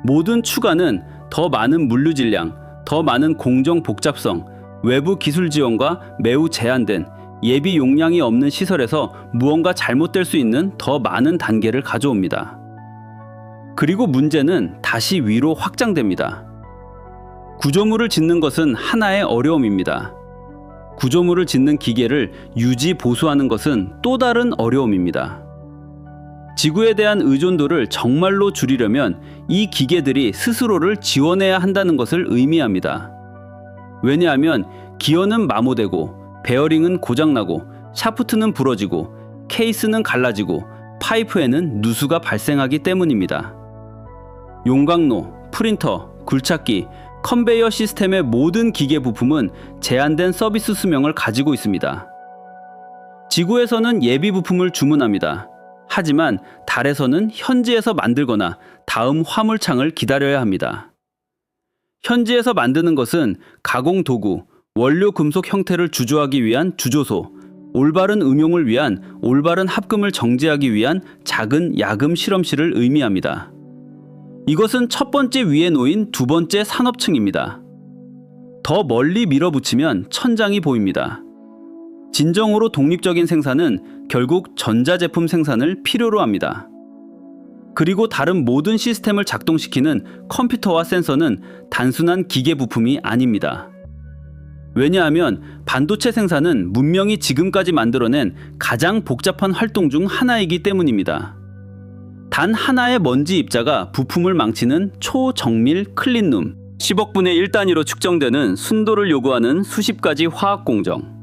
모든 추가는 더 많은 물류 질량, 더 많은 공정 복잡성, 외부 기술 지원과 매우 제한된 예비 용량이 없는 시설에서 무언가 잘못될 수 있는 더 많은 단계를 가져옵니다. 그리고 문제는 다시 위로 확장됩니다. 구조물을 짓는 것은 하나의 어려움입니다. 구조물을 짓는 기계를 유지 보수하는 것은 또 다른 어려움입니다. 지구에 대한 의존도를 정말로 줄이려면 이 기계들이 스스로를 지원해야 한다는 것을 의미합니다. 왜냐하면 기어는 마모되고 베어링은 고장나고 샤프트는 부러지고 케이스는 갈라지고 파이프에는 누수가 발생하기 때문입니다. 용광로, 프린터, 굴착기, 컨베이어 시스템의 모든 기계 부품은 제한된 서비스 수명을 가지고 있습니다. 지구에서는 예비 부품을 주문합니다. 하지만 달에서는 현지에서 만들거나 다음 화물창을 기다려야 합니다. 현지에서 만드는 것은 가공 도구, 원료 금속 형태를 주조하기 위한 주조소, 올바른 응용을 위한 올바른 합금을 정제하기 위한 작은 야금 실험실을 의미합니다. 이것은 첫 번째 위에 놓인 두 번째 산업층입니다. 더 멀리 밀어붙이면 천장이 보입니다. 진정으로 독립적인 생산은 결국 전자제품 생산을 필요로 합니다. 그리고 다른 모든 시스템을 작동시키는 컴퓨터와 센서는 단순한 기계 부품이 아닙니다. 왜냐하면 반도체 생산은 문명이 지금까지 만들어낸 가장 복잡한 활동 중 하나이기 때문입니다. 단 하나의 먼지 입자가 부품을 망치는 초정밀 클린룸, 10억 분의 1 단위로 측정되는 순도를 요구하는 수십 가지 화학 공정,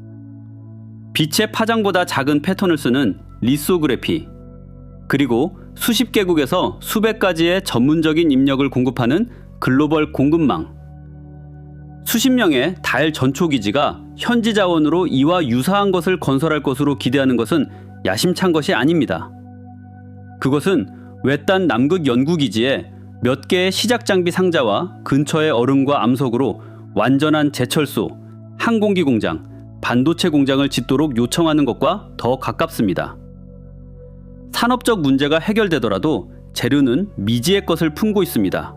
빛의 파장보다 작은 패턴을 쓰는 리소그래피, 그리고 수십 개국에서 수백 가지의 전문적인 입력을 공급하는 글로벌 공급망, 수십 명의 달 전초기지가 현지 자원으로 이와 유사한 것을 건설할 것으로 기대하는 것은 야심찬 것이 아닙니다. 그것은 외딴 남극 연구기지에 몇 개의 시작 장비 상자와 근처의 얼음과 암석으로 완전한 제철소, 항공기 공장, 반도체 공장을 짓도록 요청하는 것과 더 가깝습니다. 산업적 문제가 해결되더라도 재료는 미지의 것을 품고 있습니다.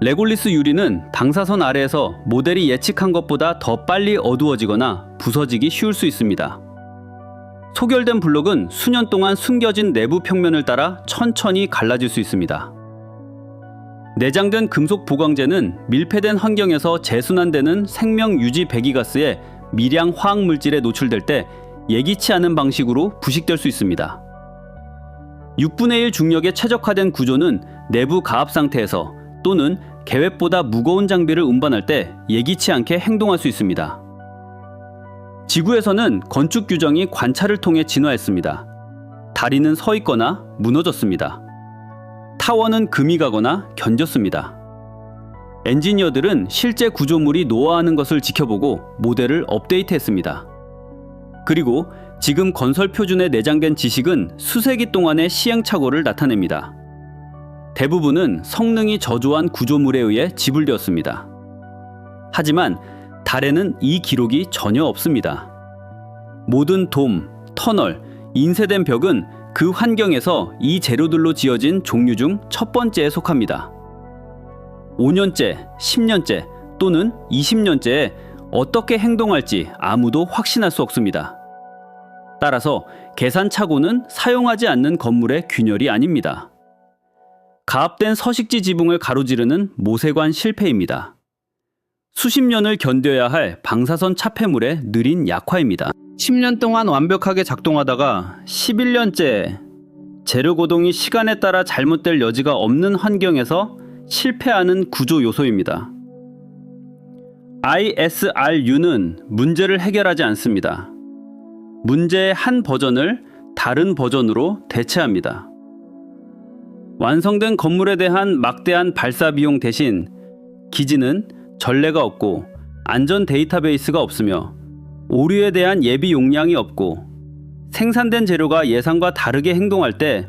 레골리스 유리는 방사선 아래에서 모델이 예측한 것보다 더 빨리 어두워지거나 부서지기 쉬울 수 있습니다. 소결된 블록은 수년 동안 숨겨진 내부 평면을 따라 천천히 갈라질 수 있습니다. 내장된 금속 보강제는 밀폐된 환경에서 재순환되는 생명 유지 배기가스의 미량 화학 물질에 노출될 때 예기치 않은 방식으로 부식될 수 있습니다. 6분의 1 중력에 최적화된 구조는 내부 가압 상태에서 또는 계획보다 무거운 장비를 운반할 때 예기치 않게 행동할 수 있습니다. 지구에서는 건축 규정이 관찰을 통해 진화했습니다. 다리는 서 있거나 무너졌습니다. 타워는 금이 가거나 견졌습니다. 엔지니어들은 실제 구조물이 노화하는 것을 지켜보고 모델을 업데이트했습니다. 그리고 지금 건설 표준에 내장된 지식은 수세기 동안의 시행착오를 나타냅니다. 대부분은 성능이 저조한 구조물에 의해 지불되었습니다. 하지만 달에는 이 기록이 전혀 없습니다. 모든 돔, 터널, 인쇄된 벽은 그 환경에서 이 재료들로 지어진 종류 중 첫 번째에 속합니다. 5년째, 10년째 또는 20년째에 어떻게 행동할지 아무도 확신할 수 없습니다. 따라서 계산착오는 사용하지 않는 건물의 균열이 아닙니다. 가압된 서식지 지붕을 가로지르는 모세관 실패입니다. 수십 년을 견뎌야 할 방사선 차폐물의 느린 약화입니다. 10년 동안 완벽하게 작동하다가 11년째 재료 고동이 시간에 따라 잘못될 여지가 없는 환경에서 실패하는 구조 요소입니다. ISRU는 문제를 해결하지 않습니다. 문제의 한 버전을 다른 버전으로 대체합니다. 완성된 건물에 대한 막대한 발사 비용 대신 기지는 전례가 없고 안전 데이터베이스가 없으며 오류에 대한 예비 용량이 없고 생산된 재료가 예상과 다르게 행동할 때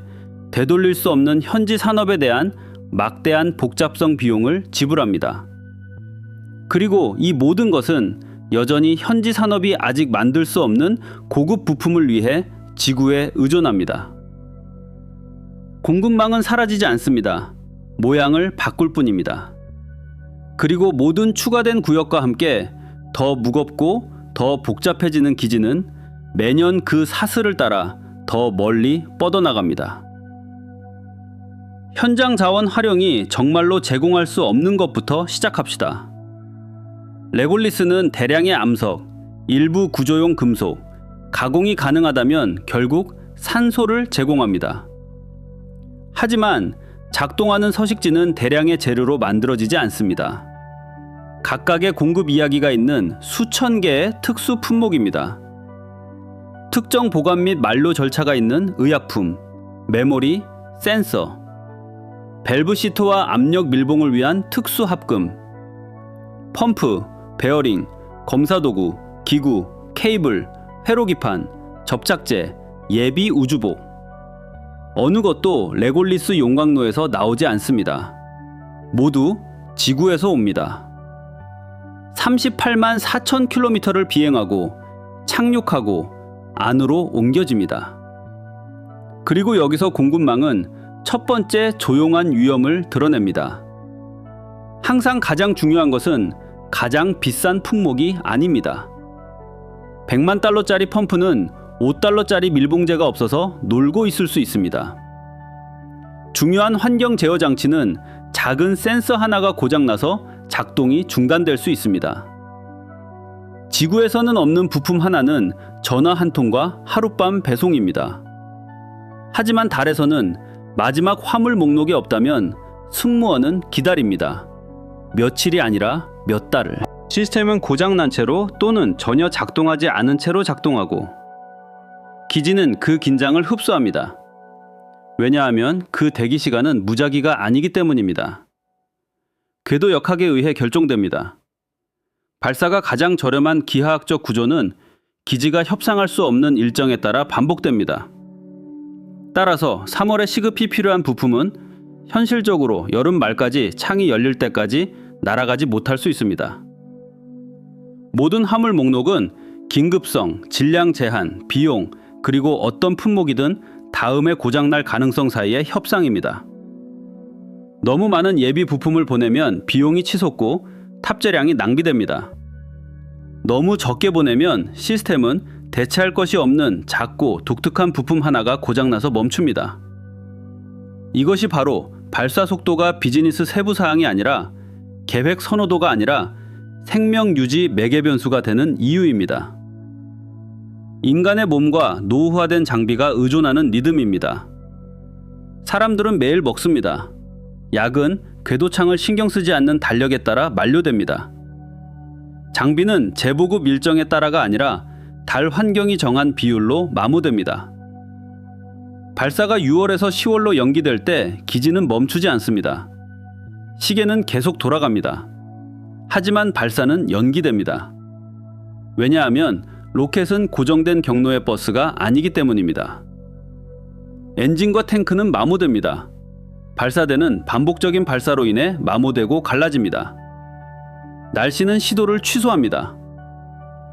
되돌릴 수 없는 현지 산업에 대한 막대한 복잡성 비용을 지불합니다. 그리고 이 모든 것은 여전히 현지 산업이 아직 만들 수 없는 고급 부품을 위해 지구에 의존합니다. 공급망은 사라지지 않습니다. 모양을 바꿀 뿐입니다. 그리고 모든 추가된 구역과 함께 더 무겁고 더 복잡해지는 기지는 매년 그 사슬을 따라 더 멀리 뻗어나갑니다. 현장 자원 활용이 정말로 제공할 수 없는 것부터 시작합시다. 레골리스는 대량의 암석, 일부 구조용 금속, 가공이 가능하다면 결국 산소를 제공합니다. 하지만 작동하는 서식지는 대량의 재료로 만들어지지 않습니다. 각각의 공급 이야기가 있는 수천 개의 특수 품목입니다. 특정 보관 및 만료 절차가 있는 의약품, 메모리, 센서, 밸브 시트와 압력 밀봉을 위한 특수 합금, 펌프, 베어링, 검사도구, 기구, 케이블, 회로기판, 접착제, 예비 우주복. 어느 것도 레골리스 용광로에서 나오지 않습니다. 모두 지구에서 옵니다. 38만 4천 킬로미터를 비행하고 착륙하고 안으로 옮겨집니다. 그리고 여기서 공급망은 첫 번째 조용한 위험을 드러냅니다. 항상 가장 중요한 것은 가장 비싼 품목이 아닙니다. 100만 달러짜리 펌프는 5달러짜리 밀봉재가 없어서 놀고 있을 수 있습니다. 중요한 환경 제어 장치는 작은 센서 하나가 고장나서 작동이 중단될 수 있습니다. 지구에서는 없는 부품 하나는 전화 한 통과 하룻밤 배송입니다. 하지만 달에서는 마지막 화물 목록이 없다면 승무원은 기다립니다. 며칠이 아니라 몇 달을. 시스템은 고장난 채로 또는 전혀 작동하지 않은 채로 작동하고 기지는 그 긴장을 흡수합니다. 왜냐하면 그 대기 시간은 무작위가 아니기 때문입니다. 궤도 역학에 의해 결정됩니다. 발사가 가장 저렴한 기하학적 구조는 기지가 협상할 수 없는 일정에 따라 반복됩니다. 따라서 3월에 시급히 필요한 부품은 현실적으로 여름 말까지 창이 열릴 때까지 날아가지 못할 수 있습니다. 모든 화물 목록은 긴급성, 질량 제한, 비용, 그리고 어떤 품목이든 다음에 고장날 가능성 사이의 협상입니다. 너무 많은 예비 부품을 보내면 비용이 치솟고 탑재량이 낭비됩니다. 너무 적게 보내면 시스템은 대체할 것이 없는 작고 독특한 부품 하나가 고장나서 멈춥니다. 이것이 바로 발사 속도가 비즈니스 세부 사항이 아니라 계획 선호도가 아니라 생명 유지 매개 변수가 되는 이유입니다. 인간의 몸과 노후화된 장비가 의존하는 리듬입니다. 사람들은 매일 먹습니다. 약은 궤도창을 신경 쓰지 않는 달력에 따라 만료됩니다. 장비는 재보급 일정에 따라가 아니라 달 환경이 정한 비율로 마모됩니다. 발사가 6월에서 10월로 연기될 때 기지는 멈추지 않습니다. 시계는 계속 돌아갑니다. 하지만 발사는 연기됩니다. 왜냐하면 로켓은 고정된 경로의 버스가 아니기 때문입니다. 엔진과 탱크는 마모됩니다. 발사대는 반복적인 발사로 인해 마모되고 갈라집니다. 날씨는 시도를 취소합니다.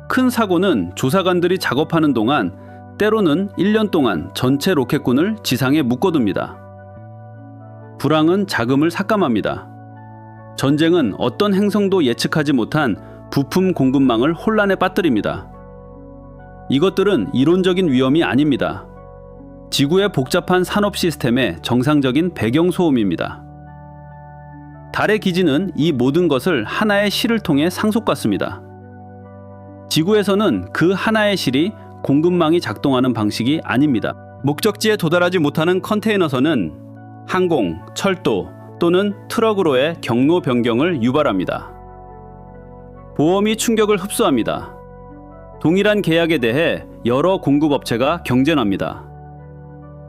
큰 사고는 조사관들이 작업하는 동안 때로는 1년 동안 전체 로켓군을 지상에 묶어둡니다. 불황은 자금을 삭감합니다. 전쟁은 어떤 행성도 예측하지 못한 부품 공급망을 혼란에 빠뜨립니다. 이것들은 이론적인 위험이 아닙니다. 지구의 복잡한 산업 시스템의 정상적인 배경 소음입니다. 달의 기지는 이 모든 것을 하나의 실을 통해 상속받습니다. 지구에서는 그 하나의 실이 공급망이 작동하는 방식이 아닙니다. 목적지에 도달하지 못하는 컨테이너선은 항공, 철도 또는 트럭으로의 경로 변경을 유발합니다. 보험이 충격을 흡수합니다. 동일한 계약에 대해 여러 공급업체가 경쟁합니다.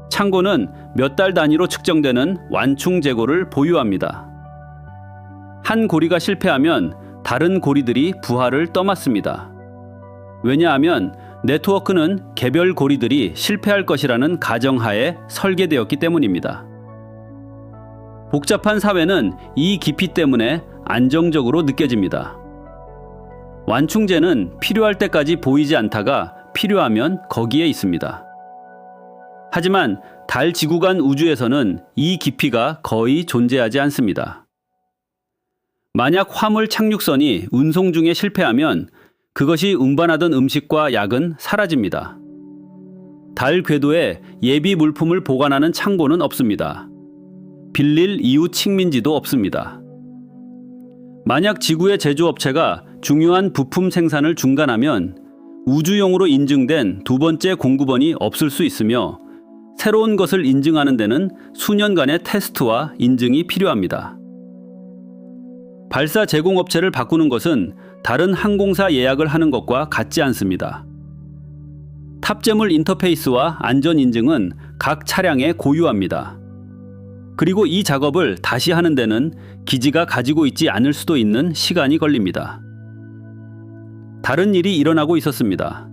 창고는 몇 달 단위로 측정되는 완충 재고를 보유합니다. 한 고리가 실패하면 다른 고리들이 부하를 떠맡습니다. 왜냐하면 네트워크는 개별 고리들이 실패할 것이라는 가정하에 설계되었기 때문입니다. 복잡한 사회는 이 깊이 때문에 안정적으로 느껴집니다. 완충제는 필요할 때까지 보이지 않다가 필요하면 거기에 있습니다. 하지만 달 지구 간 우주에서는 이 깊이가 거의 존재하지 않습니다. 만약 화물 착륙선이 운송 중에 실패하면 그것이 운반하던 음식과 약은 사라집니다. 달 궤도에 예비 물품을 보관하는 창고는 없습니다. 빌릴 이웃 식민지도 없습니다. 만약 지구의 제조업체가 중요한 부품 생산을 중단하면 우주용으로 인증된 두 번째 공급원이 없을 수 있으며 새로운 것을 인증하는 데는 수년간의 테스트와 인증이 필요합니다. 발사 제공업체를 바꾸는 것은 다른 항공사 예약을 하는 것과 같지 않습니다. 탑재물 인터페이스와 안전 인증은 각 차량에 고유합니다. 그리고 이 작업을 다시 하는 데는 기지가 가지고 있지 않을 수도 있는 시간이 걸립니다. 다른 일이 일어나고 있었습니다.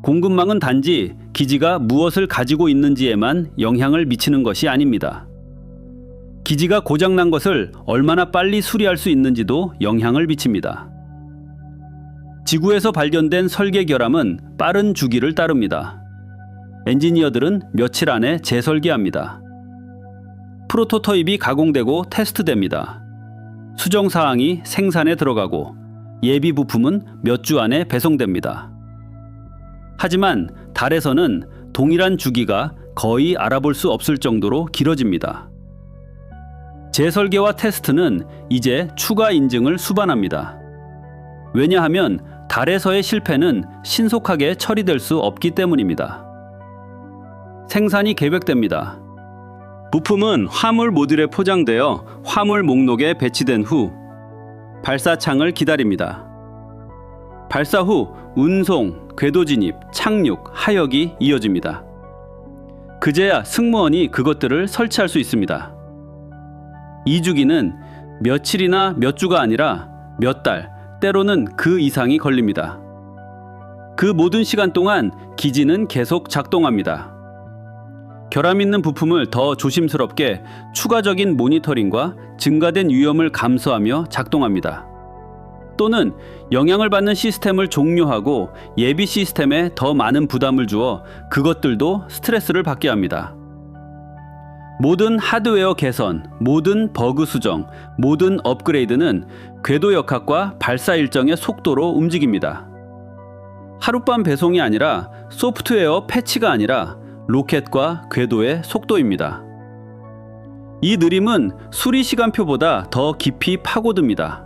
공급망은 단지 기지가 무엇을 가지고 있는지에만 영향을 미치는 것이 아닙니다. 기지가 고장난 것을 얼마나 빨리 수리할 수 있는지도 영향을 미칩니다. 지구에서 발견된 설계 결함은 빠른 주기를 따릅니다. 엔지니어들은 며칠 안에 재설계합니다. 프로토타입이 가공되고 테스트됩니다. 수정 사항이 생산에 들어가고 예비 부품은 몇 주 안에 배송됩니다. 하지만 달에서는 동일한 주기가 거의 알아볼 수 없을 정도로 길어집니다. 재설계와 테스트는 이제 추가 인증을 수반합니다. 왜냐하면 달에서의 실패는 신속하게 처리될 수 없기 때문입니다. 생산이 계획됩니다. 부품은 화물 모듈에 포장되어 화물 목록에 배치된 후 발사창을 기다립니다. 발사 후 운송, 궤도 진입, 착륙, 하역이 이어집니다. 그제야 승무원이 그것들을 설치할 수 있습니다. 이 주기는 며칠이나 몇 주가 아니라 몇 달, 때로는 그 이상이 걸립니다. 그 모든 시간 동안 기지는 계속 작동합니다. 결함 있는 부품을 더 조심스럽게 추가적인 모니터링과 증가된 위험을 감수하며 작동합니다. 또는 영향을 받는 시스템을 종료하고 예비 시스템에 더 많은 부담을 주어 그것들도 스트레스를 받게 합니다. 모든 하드웨어 개선, 모든 버그 수정, 모든 업그레이드는 궤도 역학과 발사 일정의 속도로 움직입니다. 하룻밤 배송이 아니라 소프트웨어 패치가 아니라 로켓과 궤도의 속도입니다. 이 느림은 수리 시간표보다 더 깊이 파고듭니다.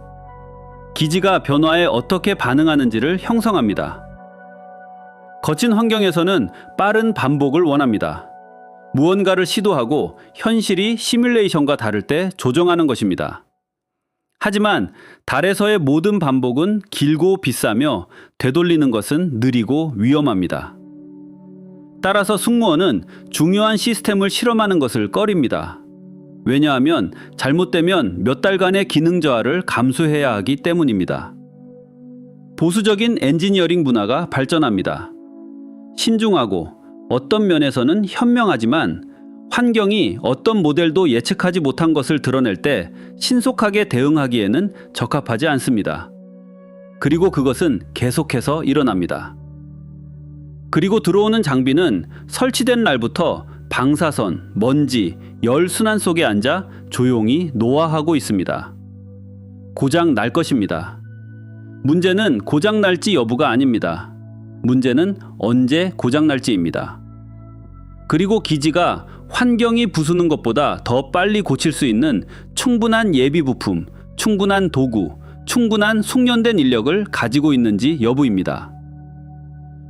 기지가 변화에 어떻게 반응하는지를 형성합니다. 거친 환경에서는 빠른 반복을 원합니다. 무언가를 시도하고 현실이 시뮬레이션과 다를 때 조정하는 것입니다. 하지만 달에서의 모든 반복은 길고 비싸며 되돌리는 것은 느리고 위험합니다. 따라서 승무원은 중요한 시스템을 실험하는 것을 꺼립니다. 왜냐하면 잘못되면 몇 달간의 기능 저하를 감수해야 하기 때문입니다. 보수적인 엔지니어링 문화가 발전합니다. 신중하고 어떤 면에서는 현명하지만 환경이 어떤 모델도 예측하지 못한 것을 드러낼 때 신속하게 대응하기에는 적합하지 않습니다. 그리고 그것은 계속해서 일어납니다. 그리고 들어오는 장비는 설치된 날부터 방사선, 먼지, 열순환 속에 앉아 조용히 노화하고 있습니다. 고장 날 것입니다. 문제는 고장 날지 여부가 아닙니다. 문제는 언제 고장 날지입니다. 그리고 기지가 환경이 부수는 것보다 더 빨리 고칠 수 있는 충분한 예비 부품, 충분한 도구, 충분한 숙련된 인력을 가지고 있는지 여부입니다.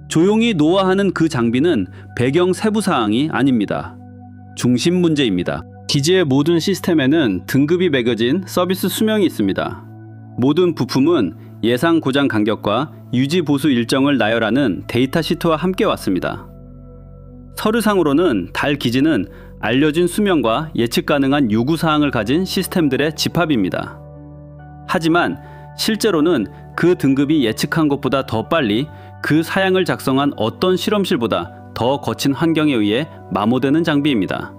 조용히 노화하는 그 장비는 배경 세부 사항이 아닙니다. 중심 문제입니다. 기지의 모든 시스템에는 등급이 매겨진 서비스 수명이 있습니다. 모든 부품은 예상 고장 간격과 유지 보수 일정을 나열하는 데이터 시트와 함께 왔습니다. 서류상으로는 달 기지는 알려진 수명과 예측 가능한 요구 사항을 가진 시스템들의 집합입니다. 하지만 실제로는 그 등급이 예측한 것보다 더 빨리 그 사양을 작성한 어떤 실험실보다 더 거친 환경에 의해 마모되는 장비입니다.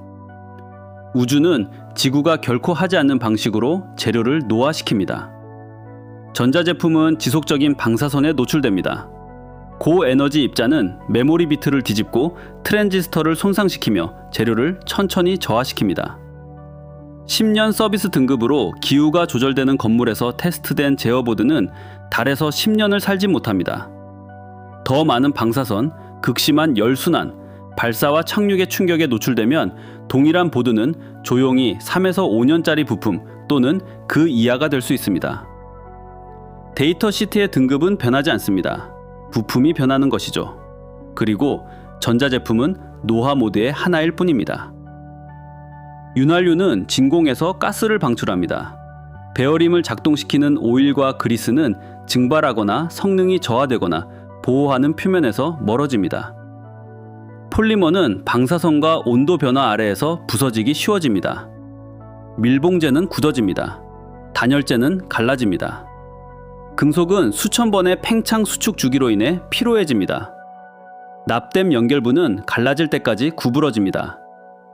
우주는 지구가 결코 하지 않는 방식으로 재료를 노화시킵니다. 전자제품은 지속적인 방사선에 노출됩니다. 고에너지 입자는 메모리 비트를 뒤집고 트랜지스터를 손상시키며 재료를 천천히 저하시킵니다. 10년 서비스 등급으로 기후가 조절되는 건물에서 테스트된 제어보드는 달에서 10년을 살지 못합니다. 더 많은 방사선, 극심한 열순환, 발사와 착륙의 충격에 노출되면 동일한 보드는 조용히 3에서 5년짜리 부품 또는 그 이하가 될 수 있습니다. 데이터 시트의 등급은 변하지 않습니다. 부품이 변하는 것이죠. 그리고 전자제품은 노화 모드의 하나일 뿐입니다. 윤활유는 진공에서 가스를 방출합니다. 베어림을 작동시키는 오일과 그리스는 증발하거나 성능이 저하되거나 보호하는 표면에서 멀어집니다. 폴리머는 방사선과 온도 변화 아래에서 부서지기 쉬워집니다. 밀봉제는 굳어집니다. 단열재는 갈라집니다. 금속은 수천 번의 팽창 수축 주기로 인해 피로해집니다. 납땜 연결부는 갈라질 때까지 구부러집니다.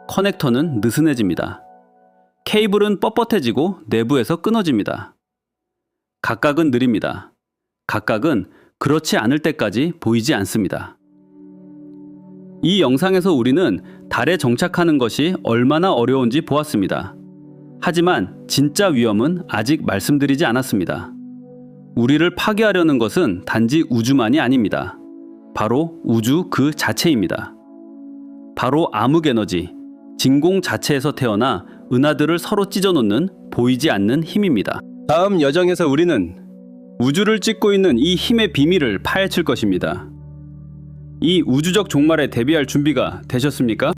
커넥터는 느슨해집니다. 케이블은 뻣뻣해지고 내부에서 끊어집니다. 각각은 느립니다. 각각은 그렇지 않을 때까지 보이지 않습니다. 이 영상에서 우리는 달에 정착하는 것이 얼마나 어려운지 보았습니다. 하지만 진짜 위험은 아직 말씀드리지 않았습니다. 우리를 파괴하려는 것은 단지 우주만이 아닙니다. 바로 우주 그 자체입니다. 바로 암흑에너지, 진공 자체에서 태어나 은하들을 서로 찢어놓는 보이지 않는 힘입니다. 다음 여정에서 우리는 우주를 찢고 있는 이 힘의 비밀을 파헤칠 것입니다. 이 우주적 종말에 대비할 준비가 되셨습니까?